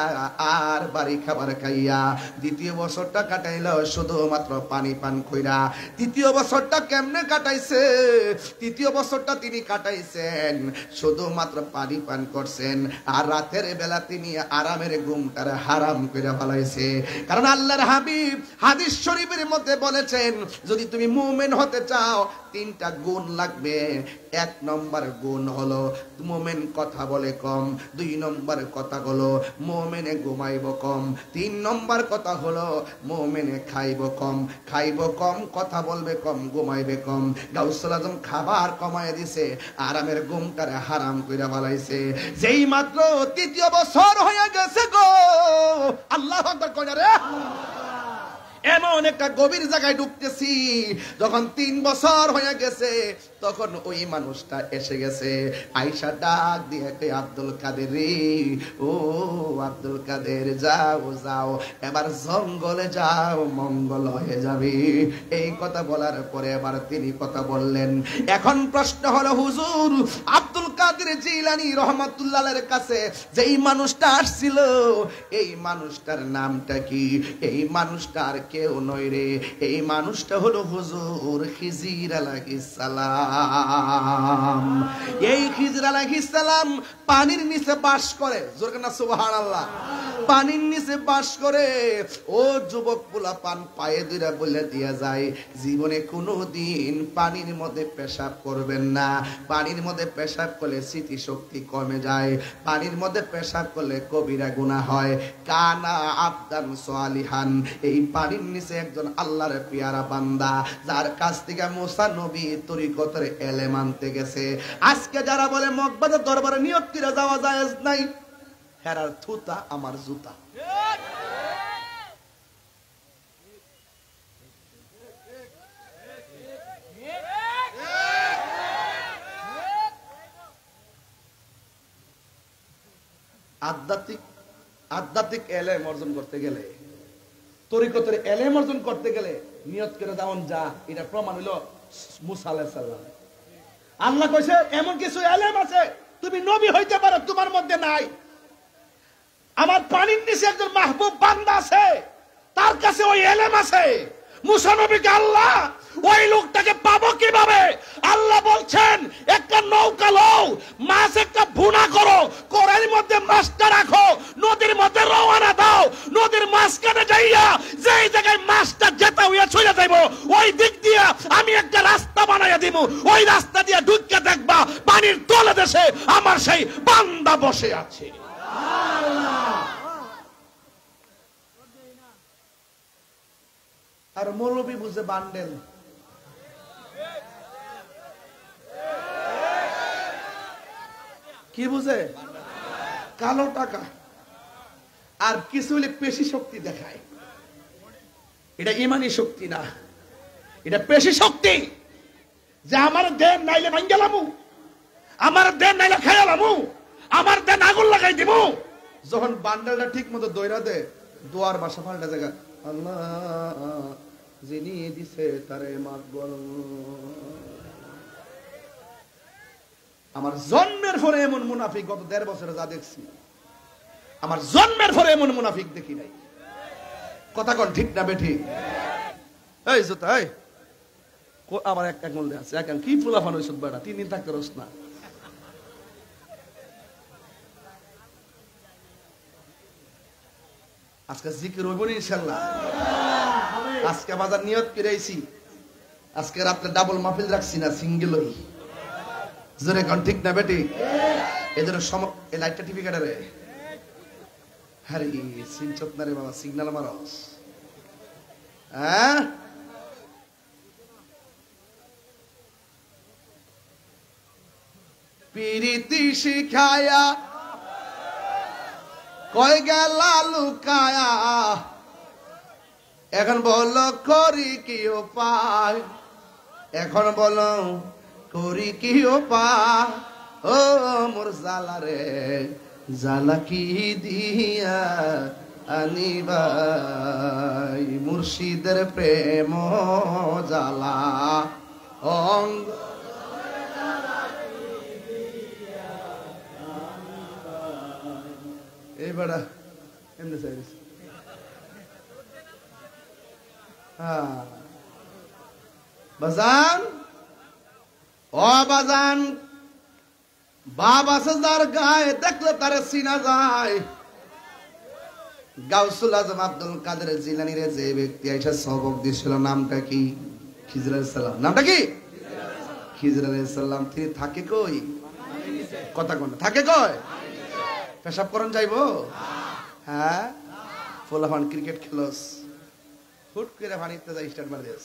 আর বাড়ি খাবার খাইয়া, 2য় বছরটা কাটাইলো শুধুমাত্র পানি পান কইরা, 3য় বছরটা কেমনে কাটাইছে? 3য় বছরটা তিনি কাটাইছেন শুধুমাত্র পানি পান করছেন, আর রাতের বেলা তিনি আরামের ঘুমটার হারাম কইরা ফেলাইছে। কারণ আল্লাহর হাবিব হাদিস শরীফের মধ্যে বলেছেন, যদি তুমি মুমিন হতে চাও 3টা গুণ লাগবে। 1 নম্বর গুণ হলো মুমিন কথা বলে কম, 2 নম্বর কথা হলো মুমিনে ঘুমাইব কম, 3 নম্বর কথা হলো মুমিনে খাইব কম। খাইব কম, কথা বলবে কম, ঘুমাইবে কম। গাউসুল আজম খাবার কমায় দিছে, আরামের ঘুমটারে হারাম কইরা ফেলাইছে। যেই মাত্র 3য় বছর হয়ে গেছে গো, আল্লাহু আকবার কইনা রে, এমন একটা গভীর জায়গায় ঢুকতেছি। যখন 3 বছর হয়ে গেছে, তখন ওই মানুষটা এসে গেছে। আয়েশা ডাক দিয়ে কে আব্দুল কাদের রে, ও আব্দুল কাদের, যাও যাও, এবার জঙ্গলে যাও, মঙ্গল হয়ে যাবে। এই কথা বলার পরে এবার তিনি কথা বললেন। এখন প্রশ্ন হলো, হুজুর আব্দুল কাদের জিলানী রহমাতুল্লাহের কাছে যেই মানুষটা আসছিল, এই মানুষটার নামটা কি? এই মানুষটার কেউ নয় রে, এই মানুষটা হলো হুজুর খিজির আলাইহিস সালাম। এই খিজির আলাইহিস সালাম পানির নিচে বাস করে, জোরে না সুবহানাল্লাহ। পানির নিচে বাস করে। ও যুবক পোলা পান পায়ে দুইরা বলে দিয়া যায়, জীবনে কোনোদিন পানির মধ্যে পেশাব করবেন না। পানির মধ্যে পেশাব করলে স্মৃতি শক্তি কমে যায়, পানির মধ্যে পেশাব করলে কবিরা গুনাহ হয়। কানা আবদান সালিহান, এই পানির নিচে একজন আল্লাহর পেয়ারা বান্দা, যার কাছ থেকে মুসা নবী তরিকতের এলেম আনতে গেছে। আজকে যারা বলে মকবাদের দরবারে নিয়ত করে যাওয়া জায়েজ নাই, হেরার থুতা আমার জুতা। আধ্যাত্মিক এলেম অর্জন করতে গেলে, তরিকতের এলেম অর্জন করতে গেলে নিয়ত করে যাওন যা, এটা প্রমাণ হলো মুসা আলাইহিস সালাম। আল্লাহ কইছে এমন কিছু এলেম আছে তুমি নবী হইতে পারো, তোমার মধ্যে নাই। আমার পানির নিচে একজন মাহবুব বান্দা আছে, তার কাছে ওই এলেম আছে। মুসা নবীকে আল্লাহ ওই লোকটাকে পাবো কিভাবে? আল্লাহ বলছেন একটা নৌকা লও, মাছ একটা ভুনা করো, কড়াইয়ের মধ্যে মাছটা রাখো, নদীর মধ্যে রওনা দাও, নদীর মাঝখানে যাইয়া যেই জায়গায় মাছটা যেতে হইয়া চলে যাইব, ওই দিক দিয়া আমি একটা রাস্তা বানাইয়া দিব, ওই রাস্তা দিয়া ঢুকে দেখবা পানির তলে দেশে আমার সেই বান্দা বসে আছে। আর মৌলবী বুঝে বান্ডেল। কি বুঝে? কালো টাকা। আর কিছু হলে পেশি শক্তি দেখায়। এটা ইমানি শক্তি না, এটা পেশি শক্তি। যে আমার দেন নাইলে ভাঙ্গেলামু, আমার দেন নাইলে খাইলামু, আমার দেন আগুন লাগাই দিব। যখন বান্ডেলটা ঠিক মতো দইরা দে, দোয়ার বাসা পাল্টা জায়গা, আল্লাহ যিনি দিছে তারে মাফ করো। আমার জন্মের পরে এমন মুনাফিক গত ১.৫ বছরে যা দেখছি, আমার জন্মের পরে এমন মুনাফিক দেখি নাই। কথা কন ঠিক না বেঠি? এই জোতা এই আবার এক এক মূল্যে আছে, এক কি ফুলাফান হইছ বেটা, ৩ দিন থাকতে রস না। আজকে জিকির হইব ইনশাআল্লাহ। আজকে বাজার নিয়ত করেছি, আজকে রাত্রে ডাবল মাহফিল রাখছি না, সিঙ্গেলই। জোরে কন ঠিক না বেটি? এদের এই লাইটটা টিভি কাটারে, আরে সিনচত না রে বাবা, সিগন্যাল মারস। হ্যাঁ পিরিতি শিখায়া কই গেলা লুকায়া, এখন বলো করি কি উপায়, এখন বলো করি কি উপায়। ও মোর জালা রে জালা কি দিয়া আনিবাই, মুর্শিদের প্রেম জালা অঙ্গ। এই বেড়া এমনি চাইছিস? হ্যাঁ বাজান, ও বাজান, বাপ আছে যার গায়ে দেখলে তারে চিনা যায়। গাউসুল আজম আব্দুল কাদের জিলানী রে যে ব্যক্তি আইসা সবক দিয়েছিল, নামটা কি? খিজির আলাইহিস সালাম। নামটা কি? খিজির আলাইহিস সালাম। তিনি থাকে কই? কথা কোন থাকে কই? পেশাব করন যাইবো? হ্যাঁ ফুলাফান ক্রিকেট খেলোস, হুট করে পানিতে যাই স্টার্ট মার দিস।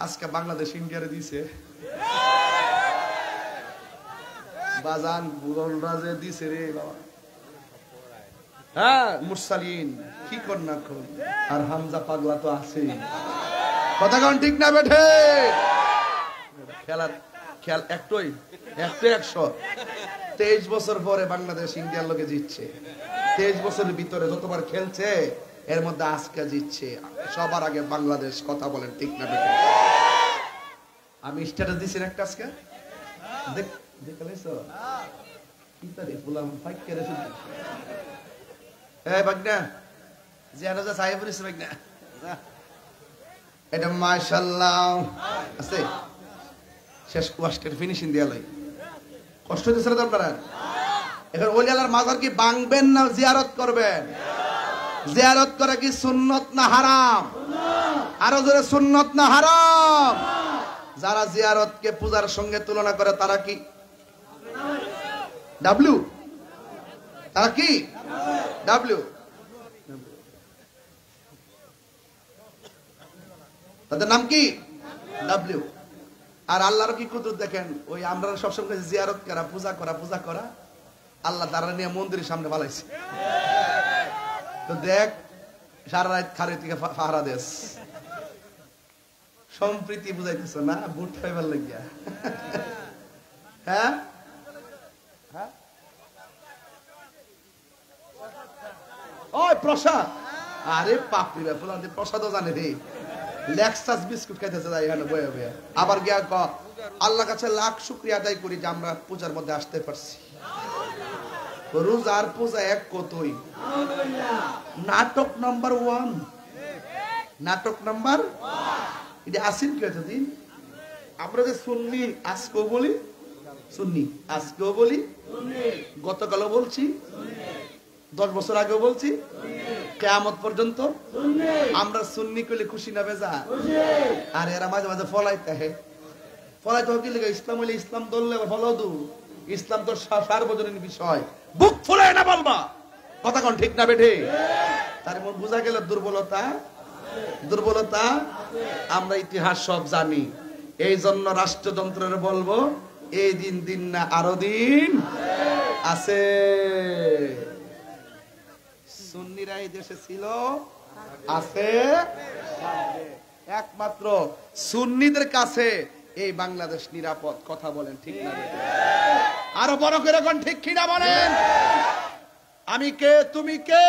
আজকে বাংলাদেশ ইন্ডিয়ারে দিছে বাজান, বুলরা যে দিছে রে বাবা। হ্যাঁ মুরসালিন কি কর না কর, আর হামজা পাগলা তো আছে। কথা কোন ঠিক না বেঠে? খেলার খেল একটাই, একটু ১০০। ২৩ বছর পরে বাংলাদেশ ইন্ডিয়ার লোকে জিতছে। ২৩ বছরের ভিতরে যতবার খেলছে এর মধ্যে আজকে জিতছে। সবার আগে বাংলাদেশ। কথা বলেন ঠিক না বেঠে? আমি স্ট্যাটাস দিছি একটা আজকে, দেখ দেখলেছো কি তারে বললাম ফাইট করে শুধু। এই বাগনা জিয়ারা যা সাহেবুর ইসে বাগনা, এটা মাশাআল্লাহ আছে। শেষ ওয়াস্টের ফিনিশিং দিয়া লই, কষ্ট হইছে না আপনারা? এখন ওলি আল্লাহর মাজার কি ভাঙবেন না জিয়ারত করবেন? জিয়ারত করা কি সুন্নত না হারাম? আরো জোরে সুন্নত না হারাম? যারা জিয়ারতকে পূজার সঙ্গে তুলনা করে তারা কি ডাব্লিউ? তারা কি ডাব্লিউ? তাদের নাম কি ডাব্লিউ। আর আল্লাহর কি কুদরত দেখেন, ওই আমরা সবসময় জিয়ারত করা, পূজা করা, পূজা করা, আল্লাহ তারা নিয়ে মন্দিরের সামনে বালাইছে। তো দেখ সারা রাত খারে থেকে পাহারা দেশ, সম্প্রীতি বুঝাইতেছ না, বুট পাইবার লাগিয়া। হ্যাঁ ওই প্রসাদ, আরে পাপড়ি ব্যাপার প্রসাদও জানে রে। লেক্সাস বিস্কুট খাইতেছে যাই এখানে বয়ে বয়ে। আবার গিয়া ক আল্লাহ কাছে লাখ শুকরিয়া আদায় করি যে আমরা পূজার মধ্যে আসতে পারছি। রোজার পূজা এক কতই। নাটক নাম্বার 1, নাটক নাম্বার এটা আসিন কি হয়েছে দিন। আমরা যে সুন্নি আজকেও বলি, সুন্নি আজকেও বলি, গতকালও বলছি, 10 বছর আগেও বলছি, কিয়ামত পর্যন্ত আমরা সুন্নি কইলে খুশি না বেজা? আর এরা মাঝে মাঝে ফলাইতে হে, ফলাইতে কি লাগে? ইসলাম হইলে ইসলাম ধরলে ফলো দু, ইসলাম তো সার্বজনীন বিষয়, বুক ফুলায় না বলবা। কথা কোন ঠিক না বেঠে? তার মন বোঝা গেল দুর্বলতা, দুর্বলতা। আমরা ইতিহাস সব জানি, এই জন্য রাষ্ট্রযন্ত্রের বলবো এই দিন দিন না আরো দিন আছে। সুন্নিরা এই দেশে ছিল আছে একমাত্র সুন্নিদের কাছে এই বাংলাদেশ নিরাপদ। কথা বলেন ঠিক না? আরো বড় করে কোন ঠিক কিনা বলেন? আমি কে, তুমি কে?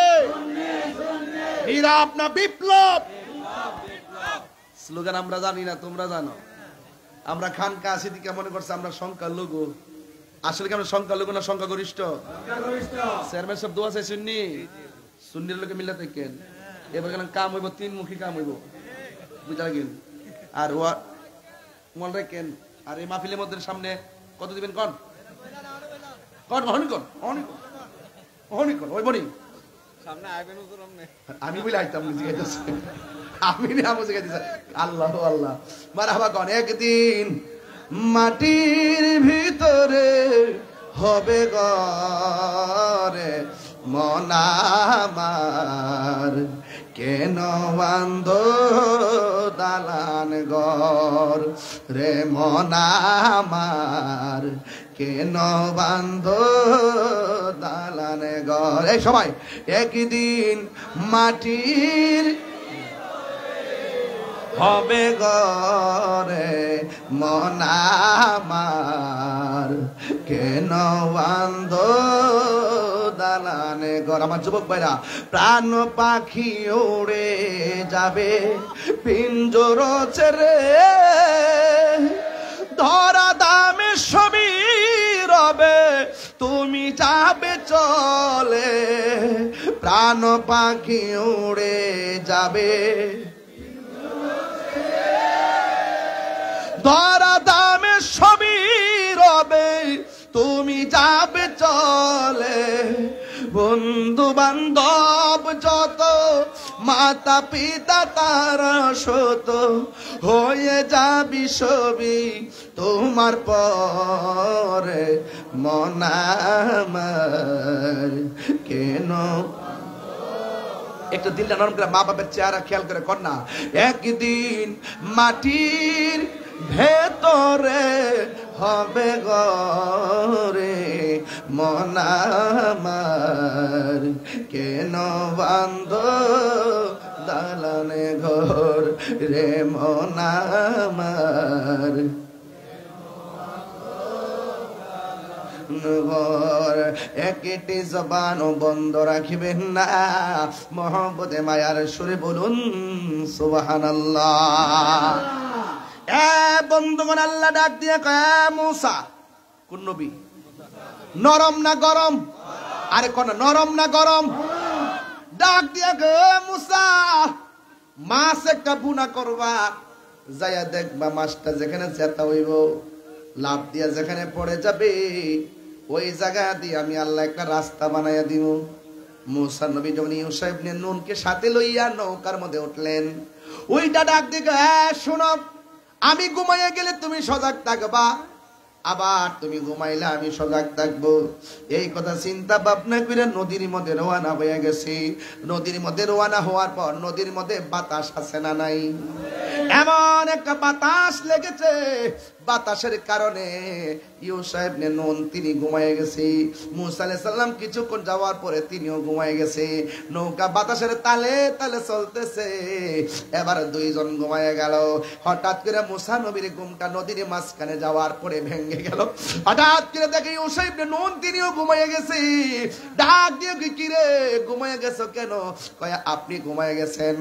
নীরব না বিপ্লব? স্লোগান আমরা জানি না, তোমরা জানো। আমরা খানকা সিদ্দিকা মনে করছে আমরা সংখ্যালঘু। আসলে কি আমরা সংখ্যালঘু না সংখ্যাগরিষ্ঠ? চেয়ারম্যান সব দোয়া চাই সুন্নি, সুন্নির লোকে মিলাতে কেন এবার কেন কাম হইব, তিনমুখী কাম হইব, বুঝা গেল। আর মনে রাখেন, আর এই মাহফিলের মধ্যে সামনে কত দিবেন কন কন অহনি কন অহনি কন অহনি কন ওই বনি আমি বলে আইতাম জিজ্ঞাসা, আমি না বুঝে গেছি। আল্লাহ আল্লাহ মারহাবা কন। একদিন মাটির ভিতরে হবে ঘরে মন আমার, কেন বান্ধ দালান ঘর রে মন আমার, কেন বান্ধ দালান ঘর। এই সবাই একদিন মাটির হবে ঘরে মন আমার, কেন বান্ধ দালানে ঘর। আমার যুবক ভাইরা, প্রাণ পাখি উড়ে যাবে পিঞ্জর ছেড়ে, ধরা দামে সবই রবে তুমি যাবে চলে, প্রাণ পাখি উড়ে যাবে ধরা দামে সবই রবে তুমি যাবে চলে, বন্ধু বান্ধব যত মাতা পিতা তারা শত হয়ে যাবি সবই তোমার পরে মন আমার, কেন একটু দিলটা নরম করে মা বাবার চেহারা খেয়াল করে কর না। একদিন মাটির ভেতরে হবে ঘরে মন আমার, কেন বান্ধ দালানে ঘর রে মন আমার, একটি জবান বন্ধ রাখিবেন না, মহব্বতে মায়ার সুরে বলুন সুবহানাল্লাহ। বন্ধুগণ, আল্লাহ ডাক দিয়ে কয় মুসা, কোন নবী? নরম না গরম? আরে কোন নরম না গরম? ডাক দিয়ে কয় মুসা, মাছ একটা বুনা করবা, যাইয়া দেখবা মাছটা যেখানে জেতা হইব লাভ দিয়া যেখানে পড়ে যাবে ওই জায়গা দিয়ে আমি আল্লাহ একটা রাস্তা বানাইয়া দিব। মুসা নবী যখন ইউসা ইবনে নুনকে সাথে লইয়া নৌকার মধ্যে উঠলেন, ওইটা ডাক দিকে, হ্যাঁ শোনো, আমি ঘুমাইয়া গেলে তুমি সজাগ থাকবা, আবার তুমি ঘুমাইলে আমি সজাগ থাকবো। এই কথা চিন্তা ভাবনা করে নদীর মধ্যে রওনা হয়ে গেছি। নদীর মধ্যে রওনা হওয়ার পর নদীর মধ্যে বাতাস আছে না নাই? এমন একটা বাতাস লেগেছে, বাতাসের কারণে ইউসা ইবনে নুন তিনি ঘুমায় গেছে। মুসা আলাইহিস সালাম কিছুক্ষণ যাওয়ার পরে তিনিও ঘুমায় গেছে। নৌকা বাতাসের তালে তালে চলতেছে, এবার দুইজন ঘুমায় গেল। হঠাৎ করে মুসা নবীর ঘুমটা নদীর মাঝখানে যাওয়ার পরে ভেঙে গেল। হঠাৎ করে দেখে ইউসা ইবনে নুন তিনিও ঘুমায় গেছে। ডাক দিয়ে কি রে ঘুমায় গেছো কেন? কয় আপনি ঘুমায় গেছেন,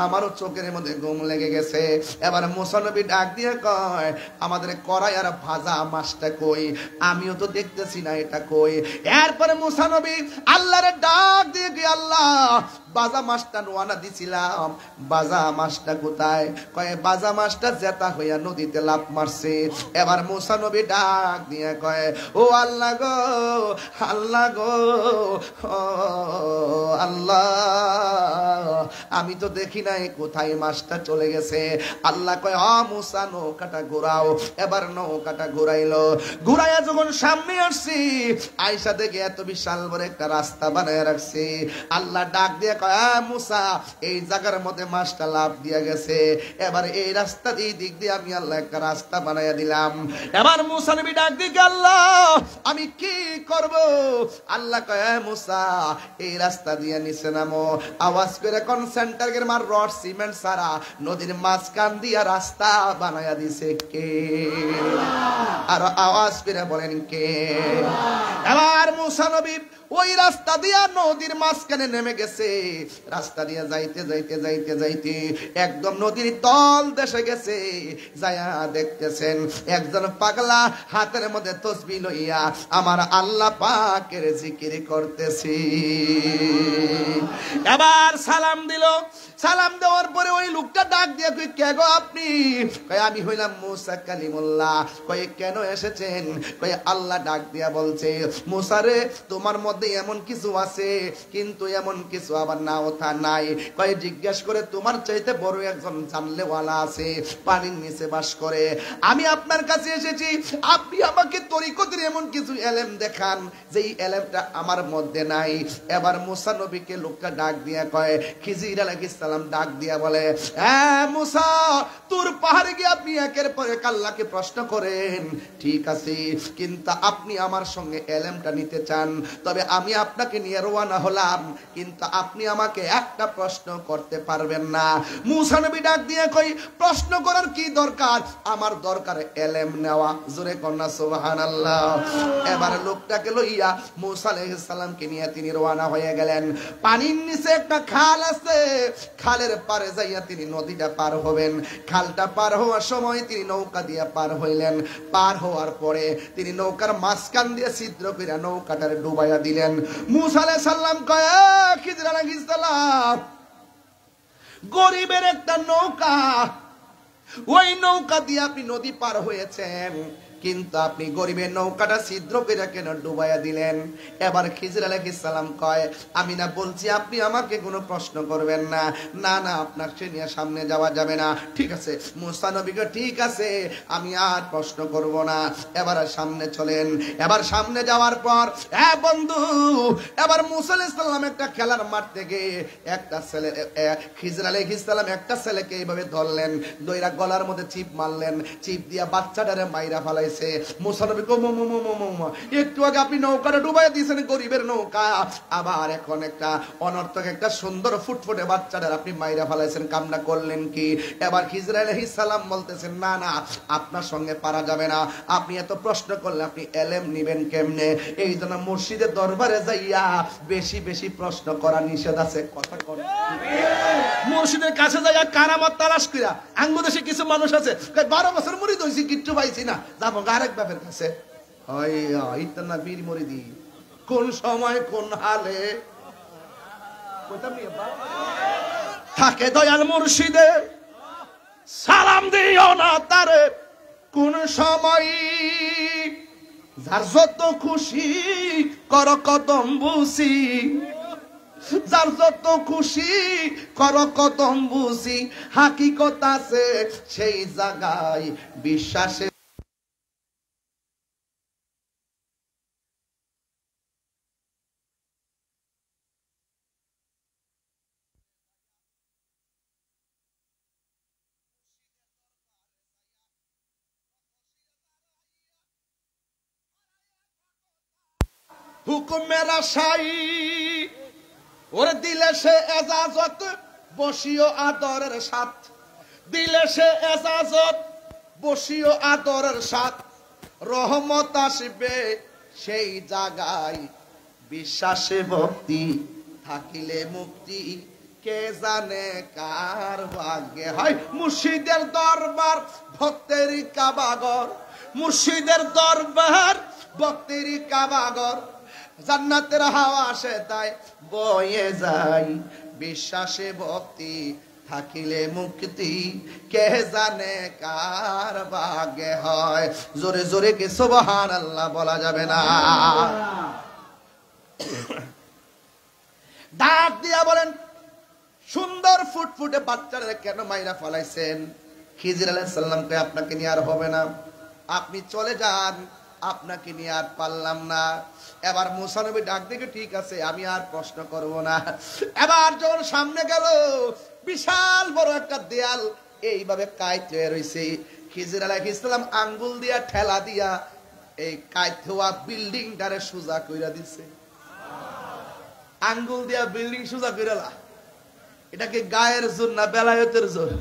আমারও চোখের মধ্যে ঘুম লেগে গেছে। এবার মুসা নবী ডাক দিয়ে কয় আমাদের কড়াই আর ভাজা মাছটা কই? আমিও তো দেখতেছি না এটা কই। এরপরে মুসা নবী আল্লাহরে ডাক দিয়ে কি আল্লাহ বাজা মাছটা নোয়ানা দিছিলাম, বাজা মাছটা কোথায়? কয় বাজা মাছটা জেতা হইয়া নদীতে লাফ মারছে। এবার মুসা নবী ডাক দিয়ে কয় ও আল্লাহ গো, আল্লাহ গো, আল্লাহ আমি তো দেখি নাই কোথায় মাছটা চলে গেছে। আল্লাহ কয় মুসা নৌকাটা ঘোরাও। এবার নৌকাটা ঘুরাইলো। ঘুরাইয়া যখন সামনে আসছি, আয়েশা দেখে এত বিশাল বড় একটা রাস্তা বানায় রাখছে। আল্লাহ ডাক দিয়ে কয় মুসা এই জায়গার মধ্যে মাছটা লাফ দিয়ে গেছে, এবার এই রাস্তা দিয়ে দিক দিয়ে আমি আল্লাহ একটা রাস্তা বানাইয়া দিলাম। এবার মুসা নবী ডাক দিয়ে আল্লাহ আমি কি করব? আল্লাহ কয় মুসা এই রাস্তা দিয়ে নিচে নামো। আওয়াজ করে কোন সেন্টারের মার রড সিমেন্ট সারা নদীর মাঝখান দিয়া রাস্তা বানায়া দিছে কে? আর আওয়াজ করে বলেন কে? এবার মুসা নবী ওই রাস্তা দিয়া নদীর মাঝখানে নেমে গেছে। রাস্তা দিয়া যাইতে যাইতে যাইতে যাইতে একদম নদীর তল দেশে গেছে। যায়া দেখতেছেন একজন পাগলা হাতের মধ্যে তসবিহ লইয়া আমার আল্লাহ পাকের জিকির করতেছি। এবার সালাম দিল। সালাম দেওয়ার পরে ওই লোকটা ডাক দিয়ে কই কে গো আপনি? কই আমি হইলাম মুসা কালিমুল্লাহ। কই কেন এসেছেন? কই আল্লাহ ডাক দিয়া বলছে মুসা রে তোমার মধ্যে এমন কিছু আছে কিন্তু এমন কিছু আবার না ওঠা নাই। কই জিজ্ঞেস করে তোমার চাইতে বড় একজন জানলেওয়ালা আছে, পানির নিচে বাস করে। আমি আপনার কাছে এসেছি, আপনি আমাকে তরিকতের এমন কিছু এলেম দেখান যেই এলেমটা আমার মধ্যে নাই। এবার মুসা নবীকে লোকটা ডাক দিয়া কয়, খিজির আলাইহিস সালাম ডাক দিয়া বলে, হ্যাঁ মুসা তোর পাহাড়ে গিয়ে আপনি একের পর এক আল্লাহকে প্রশ্ন করেন, ঠিক আছে, কিন্তু আপনি আমার সঙ্গে এলেমটা নিতে চান, তবে আমি আপনাকে নিয়ে রওনা হলাম, কিন্তু আপনি আমাকে একটা প্রশ্ন করতে পারবেন না। মুসা নবী ডাক দিয়ে কই প্রশ্ন করার কি দরকার? আমার দরকার এলেম নেওয়া। জোরে কন্যা সুবহানাল্লাহ। এবার লোকটাকে লইয়া মুসা আলাইহিস সালামকে নিয়ে তিনি রওনা হয়ে গেলেন। পানির নিচে একটা খাল আছে, খালের পারে যাইয়া তিনি নদীটা পার হবেন। খালটা পার হওয়ার সময় তিনি নৌকা দিয়ে পার হইলেন। পার হওয়ার পরে তিনি নৌকার মাঝখান দিয়ে ছিদ্র করে নৌকাটারে ডুবাইয়া দিলেন। মুসা আলাইহিস সালাম কয়, খিজির আলাইহিস সালাম গরিবের একটা নৌকা, ওই নৌকা দিয়ে আপনি নদী পার হয়েছেন, কিন্তু আপনি গরিবের নৌকাটা ছিদ্র করে কেন ডুবাইয়া দিলেন? এবার খিজির আলাইহিস সালাম কয়, আমি না বলছি আপনি আমাকে কোনো প্রশ্ন করবেন না? না না, আপনার সে নিয়ে সামনে যাওয়া যাবে না। ঠিক আছে মুসা নবীকে, ঠিক আছে আমি আর প্রশ্ন করব না, এবার সামনে চলেন। এবার সামনে যাওয়ার পর বন্ধু, এবার মুসা আলাইহিস সালাম একটা খেলার মাঠ থেকে একটা ছেলে, খিজির আলাইহিস সালাম একটা ছেলেকে এইভাবে ধরলেন, দইরা গলার মধ্যে চিপ মারলেন, চিপ দিয়া বাচ্চাটারে মাইরা ফালাই। মুসা নবী একটু আগে আপনি নৌকাটা ডুবাই দিয়েছেন, গরিবের নৌকা, আবার এখন একটা অনর্থক একটা সুন্দর ফুটফুটে বাচ্চাটার আপনি মাইরা ফেলাইছেন, কামনা করলেন কি? এবার খিজির আলাইহিস সালাম বলতেছেন, না না আপনার সঙ্গে পারা যাবে না, আপনি এত প্রশ্ন করলে আপনি এলেম নিবেন কেমনে? এই জন্য মুর্শিদের দরবারে যাইয়া বেশি বেশি প্রশ্ন করা নিষেধ আছে। কথা কর, মুর্শিদের কাছে যাইয়া কারামত তালাশ কইরা, আঙ্গুদেশে কিছু মানুষ আছে 12 বছর মুরিদ হইছি কিচ্ছু পাইছি না, যাবো আরেক বাপের কাছে। ইতনা বীর মুরিদি কোন সময় কোন হালে থাকে দয়াল মুর্শিদে, সালাম দিও না তারে কোন সময়, যার যত খুশি কর কদম বুঝি, যার যত খুশি কর কদম বুঝি, হাকিকত আছে সেই জায়গায় বিশ্বাসে। হুকুমের আশাই ওর দিলে সে এজাজত, বসিও আদরের সাথ, দিলে সে এজাজত বসিও আদরের সাথ, রহমত আসবে সেই জায়গায় বিশ্বাসে ভক্তি থাকিলে মুক্তি, কে জানে কার ভাগ্যে হয়। মুর্শিদের দরবার ভক্তের কাবাগর, মুর্শিদের দরবার ভক্তের কাবাগর, জান্নাতের হাওয়া আসে তাই বয়ে যায়, বিশ্বাসে ভক্তি থাকিলে মুক্তি, কে জানে কার ভাগ্যে হয়। জোরে জোরে কি সুবহানাল্লাহ বলা যাবে না? ডাক দিয়া বলেন, সুন্দর ফুটফুটে বাচ্চারা কেন মাইরা ফলাইছেন? খিজির আলাইহিস সালামকে আপনাকে নিয়ে আর হবে না, আপনি চলে যান, আপনাকে নিয়ে আর পারলাম না। এবার মুসা নবী ডাক দেখে, ঠিক আছে আমি আর প্রশ্ন করব না। এবার যখন সামনে গেল, বিশাল বড় একটা দেয়াল এইভাবে কাইট হয়ে রয়েছে। খিজির আলাইহিস সালাম আঙ্গুল দিয়া ঠেলা দিয়া এই কাইট হওয়া বিল্ডিংটারে সোজা কইরা দিছে। আঙ্গুল দিয়া বিল্ডিং সোজা কইরা, এটাকে গায়ের জোর না বেলায়েতের জোর?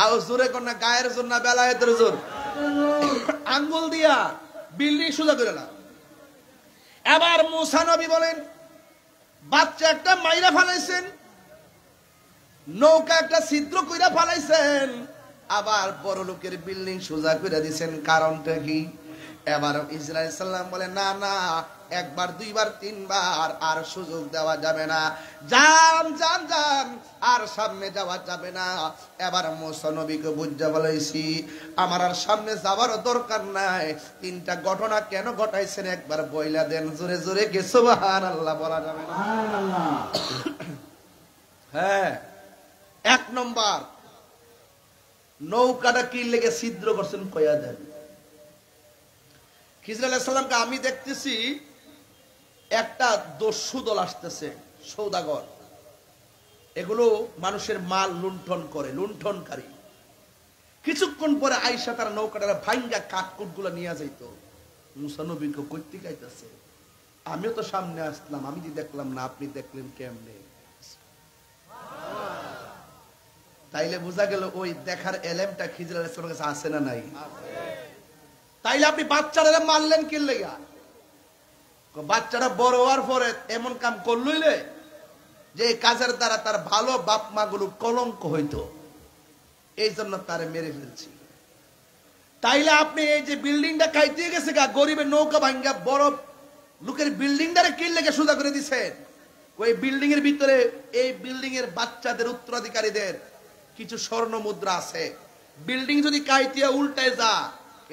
আর জোরে কোন না গায়ের জোর না বেলায়েতের জোর? আঙ্গুল দিয়া বিল্ডিং সোজা করে না। এবার মুসা নবী বলেন, বাচ্চা একটা মাইরা ফালাইছেন, নৌকা একটা ছিদ্র কইরা ফালাইছেন, আবার বড় লোকের বিল্ডিং সোজা করে দিছেন, কারণটা কি? এবার ইসরাইল সাল্লাম বলে, না না, একবার দুইবার তিনবার আর সুযোগ দেওয়া যাবে না, যান যান যান, আর সামনে যাওয়া যাবে না। এবার মুসা নবীকে বুঝা বলেছি, আমার আর সামনে যাওয়ার দরকার নাই। তিনটা ঘটনা কেন ঘটাইছেন একবার বইলা দেন, জোরে জোরে কে সুবহানাল্লাহ বলা যাবে না? হ্যাঁ, এক নম্বর, নৌকাটা কি লেগে ছিদ্র করছেন কয়া দেন। খিজর আলাইহিস সালামকে আমি দেখতেছি একটা দস্যু দল আসতেছে, সৌদাগর, এগুলো মানুষের মাল লুণ্ঠন করে, লুণ্ঠনকারী। কিছুক্ষণ পরে আয়েশা তার নৌকাটা ভাঙ্গা কাঠকুট গুলো নিয়ে যাইত। মুসা নবীকে কইতে গাইতেছে, আমিও তো সামনে আসলাম, আমি দেখলাম না, আপনি দেখলেন কেমনে? তাইলে বোঝা গেল ওই দেখার এলেমটা খিজর আলাইহিস সালামের কাছে আছে না নাই? তাইলে আপনি বাচ্চারা মারলেন কি লেগা? বাচ্চারা বড় হওয়ার পরে এমন কাম করলইলে যে কাজের দ্বারা তার ভালো বাপ মা গুলো কলঙ্ক হইতো, এই জন্য তারে মেরে ফেলছি। তাইলে আপনি এই যে বিল্ডিংটা কাইতে গেছে গা, গরিবের নৌকা ভাঙ্গা বড় লোকের বিল্ডিংটারে কি লেগে সোজা করে দিছেন? ওই বিল্ডিং এর ভিতরে এই বিল্ডিং এর বাচ্চাদের উত্তরাধিকারীদের কিছু স্বর্ণ মুদ্রা আছে। বিল্ডিং যদি কাইতিয়া উল্টায় যা,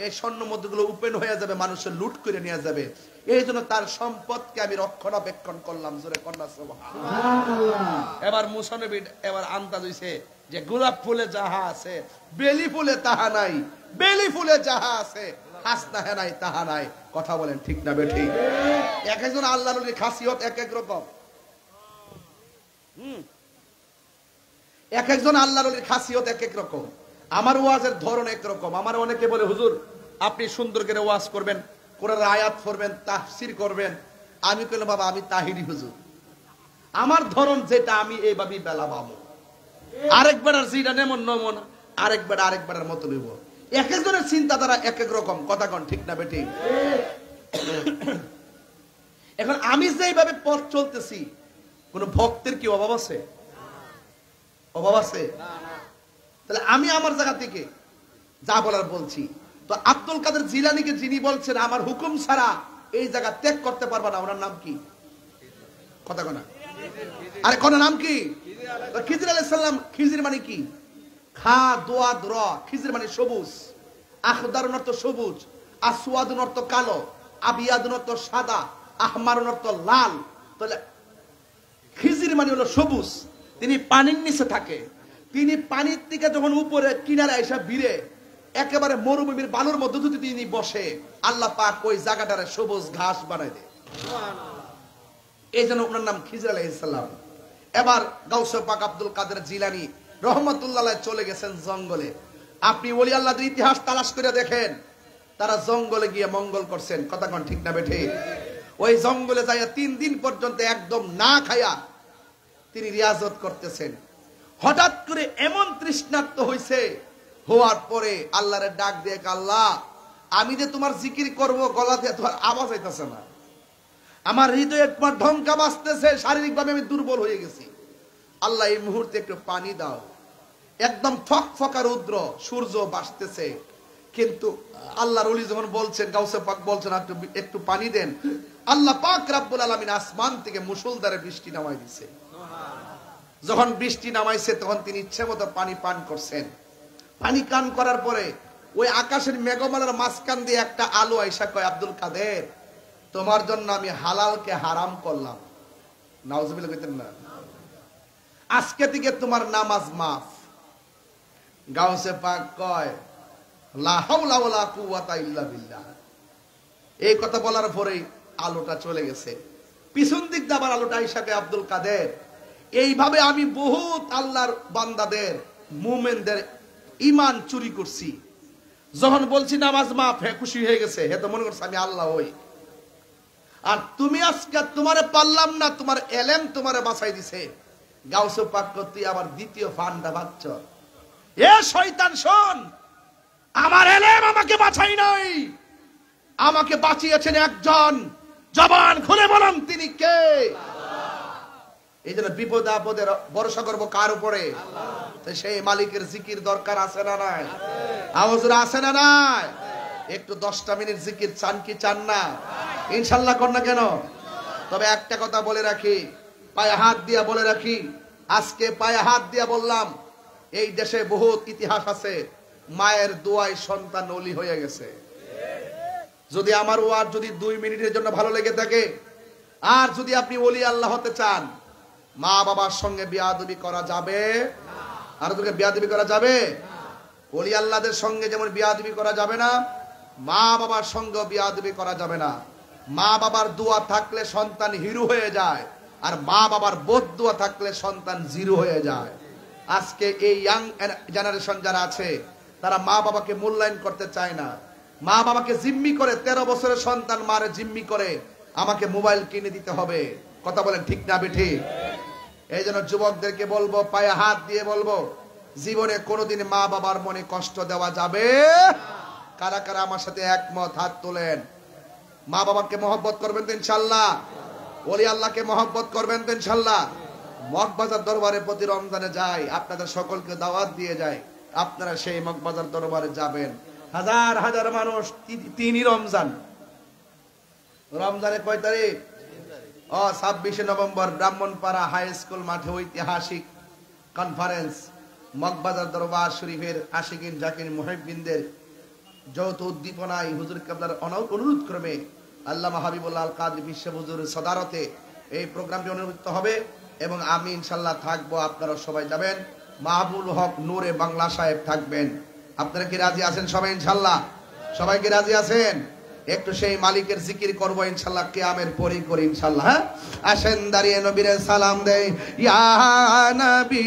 এই স্বর্ণ মুদ্রাগুলো ওপেন হয়ে যাবে, মানুষের লুট করে নিয়ে যাবে। এই জন্য তার সম্পদকে আমি রক্ষণাবেক্ষণ করলাম, জোরে কন্যা সুবহানাল্লাহ। এবার মুসা নবী এবার আন্দাজ হইছে যে গোলাপ ফুলে যাহা আছে বেলি ফুলে তাহা নাই, বেলি ফুলে যাহা আছে হাসনা হে নাই তাহা নাই। কথা বলেন ঠিক না বেঠিক? এক একজন আল্লাহর ওলির খাসিয়ত এক এক রকম। এক একজন আল্লাহর ওলির খাসিয়ত এক এক রকম। আমার ওয়াজের ধরন একরকম। আমার অনেকে বলে, হুজুর আপনি সুন্দর করে ওয়াজ করবেন, কোরআনের আয়াত পড়বেন, তাফসীর করবেন। আমি কইলাম, বাবা আমি তাহিরি হুজুর, আমার ধরন যেটা আমি এইভাবেই বেলা পাবো। আরেকবার যেটা নেমন নমন, আরেকবার মতো নিব। এক একজনের চিন্তাধারা এক এক রকম। কথা কন ঠিক না বেঠিক? এখন আমি যেভাবে পথ চলতেছি, কোন ভক্তের কি অভাব আছে? অভাব আছে? তাহলে আমি আমার জায়গা থেকে যা বলার বলছি। তো আব্দুল কাদের জিলানীকে যিনি বলছেন আমার হুকুম ছাড়া এই জায়গা ত্যাগ করতে পারবা না, ওনার নাম কি? কথা কোনা, আরে কোন নাম কি? খিজির আলাইহিস সালাম। খিজির মানে কি? খা দোয়া দ্র, খিজির মানে সবুজ। আখদারুন অর্থ সবুজ, আসওয়াদুন অর্থ কালো, আবিয়াদুন অর্থ সাদা, আহমারুন অর্থ লাল। তাহলে খিজির মানে হলো সবুজ। তিনি পানির নিচে থাকে। তিনি পানির থেকে যখন উপরে কিনারে এসে ভিড়ে একেবারে মরুভূমির বালুর মধ্যে যদি তিনি বসে, আল্লাহ পাক ওই জায়গাটারে সবুজ ঘাস বানায় দেয়। এই জন্য ওনার নাম খিজির আলাইহিস সালাম। এবার গাউসে পাক আব্দুল কাদের জিলানী রহমাতুল্লাহ আলাইহি চলে গেছেন জঙ্গলে। আপনি ওলি আল্লাহদের ইতিহাস তালাশ করে দেখেন, তারা জঙ্গলে গিয়ে মঙ্গল করছেন। কথা কোন ঠিক না বেঠিক? ওই জঙ্গলে যাইয়া 3 দিন পর্যন্ত একদম না খায়া তিনি রিয়াজত করতেছেন। হঠাৎ করে এমন তৃষ্ণার্ত হইছে, হওয়ার পরে আল্লাহরে ডাক দিয়ে, আল্লাহ আমি যে তোমার জিকির করব, গলাতে তোমার আওয়াজ হইতেছে না, আমার হৃদয়ে তোমার ঢঙ্কা বাজতেছে, শারীরিকভাবে আমি দুর্বল হয়ে গেছি। আল্লাহ এই মুহূর্তে একটু পানি দাও। একদম ফকফকা রৌদ্র, সূর্য বাসতেছে, কিন্তু আল্লাহর ওলি যখন বলছেন, গাউসে পাক বলছেন একটু পানি দেন, আল্লাহ পাক রব্বুল আলামিন আসমান থেকে মুষলধারে বৃষ্টি নামাই দিছে। যখন বৃষ্টি নামাইছে তখন তিনি ইচ্ছে মতো পানি পান করছেন। পানি পান করার পরে ওই আকাশের মেঘমালার মাঝখান দিয়ে একটা আলো আইসা কয়, আব্দুল কাদের তোমার জন্য আমি হালালকে হারাম করলাম। নাউজুবিল্লাহ কইতেন না? আজকে থেকে তোমার নামাজ মাফ। গাউসে পাক কয়, লা হাওলা ওয়ালা কুওয়াতা ইল্লা বিল্লাহ। এই কথা বলার পরেই আলোটা চলে গেছে। পিছন দিক দিয়ে আবার আলোটা আইসা কয়, আব্দুল কাদের এইভাবে আমি বহুত আল্লাহর বান্দাদের, মুমিনদের ঈমান চুরি করছি। যখন বলছি নামাজ মাফ, হে খুশি হয়ে গেছে, হে তো মনে করছে আমি আল্লাহ হই। আর তুমি আজকে তোমারে পারলাম না, তোমার এলেম তোমারে বাঁচাই দিছে। গাউসে পাক তুই আবার দ্বিতীয় ফান্ডা বাচ্চ। এ শয়তান শোন, আমার এলেম আমাকে বাঁচাই নাই, আমাকে বাঁচিয়েছেন একজন। জবান খুলে বলেন তিনি কে? এই জন্য বিপদ আপদে ভরসা করবো কার উপরে? সেই মালিকের জিকির দরকার আছে না নাই? আওয়াজরা আছে না নাই? একটু 10টা মিনিট জিকির চান কি চান না? ইনশাল্লাহ কর না কেন? তবে একটা কথা বলে রাখি, পায়ে হাত দিয়া বলে রাখি, আজকে পায়ে হাত দিয়া বললাম, এই দেশে বহুত ইতিহাস আছে মায়ের দোয়ায় সন্তান ওলি হয়ে গেছে। যদি আমার ওয়াজ যদি 2 মিনিটের জন্য ভালো লেগে থাকে, আর যদি আপনি ওলি আল্লাহ হতে চান, মা বাবার সঙ্গে বিয়াদবি করা যাবে? আর তোকে বিয়াদবি করা যাবে? ওলি আল্লাহদের সঙ্গে যেমন বিয়াদবি করা যাবে না, মা বাবার সঙ্গে বিয়াদবি করা যাবে না। মা বাবার দোয়া থাকলে সন্তান হিরো হয়ে যায়, আর মা বাবার বদদোয়া থাকলে সন্তান জিরো হয়ে যায়। আজকে এই ইয়াং জেনারেশন যারা আছে, তারা মা বাবাকে মূল্যায়ন করতে চায় না। মা বাবাকে জিম্মি করে, 13 বছরের সন্তান মারে জিম্মি করে, আমাকে মোবাইল কিনে দিতে হবে। কথা বলেন ঠিক না বেঠিক? এই জন্য যুবকদেরকে বলবো, পায়ে হাত দিয়ে বলবো, জীবনে কোনোদিন মা বাবার মনে কষ্ট দেওয়া যাবে? কারা কারা আমার সাথে একমত? হাত তোলেন। মা বাবাকে মহব্বত করবেন তো ইনশাল্লাহ? ওলি আল্লাহকে মহব্বত করবেন তো ইনশাল্লাহ? মগবাজার দরবারে প্রতি রমজানে যাই, আপনাদের সকলকে দাওয়াত দিয়ে যায়, আপনারা সেই মগবাজার দরবারে যাবেন। হাজার হাজার মানুষ, 3ই রমজান। রমজানে কয় তারিখ? 26শে নভেম্বর ব্রাহ্মণপাড়া হাই স্কুল মাঠে ঐতিহাসিক কনফারেন্স, মগবাজার দরবার শরীফের আশিকিন জাকির মুহিব্বিনদের যৌথ উদ্দীপনায় হুজুর কেবলার অনুরোধ ক্রমে আল্লামা হাবিবুল্লাহ আল কাদরি বিশ্ব হুজুরের সদারতে এই প্রোগ্রামটি অনুষ্ঠিত হবে এবং আমি ইনশাল্লাহ থাকবো। আপনারা সবাই যাবেন। মাহবুল হক নূরে বাংলা সাহেব থাকবেন। আপনারা কি রাজি আছেন সবাই? ইনশাল্লাহ সবাই কি রাজি আছেন? একটু সেই মালিকের জিকির করবো ইনশাল্লাহ, কিয়ামের পরই করি ইনশাল্লাহ। হ্যাঁ, আসেন দাঁড়িয়ে নবীরে সালাম দেই, ইয়া নবী।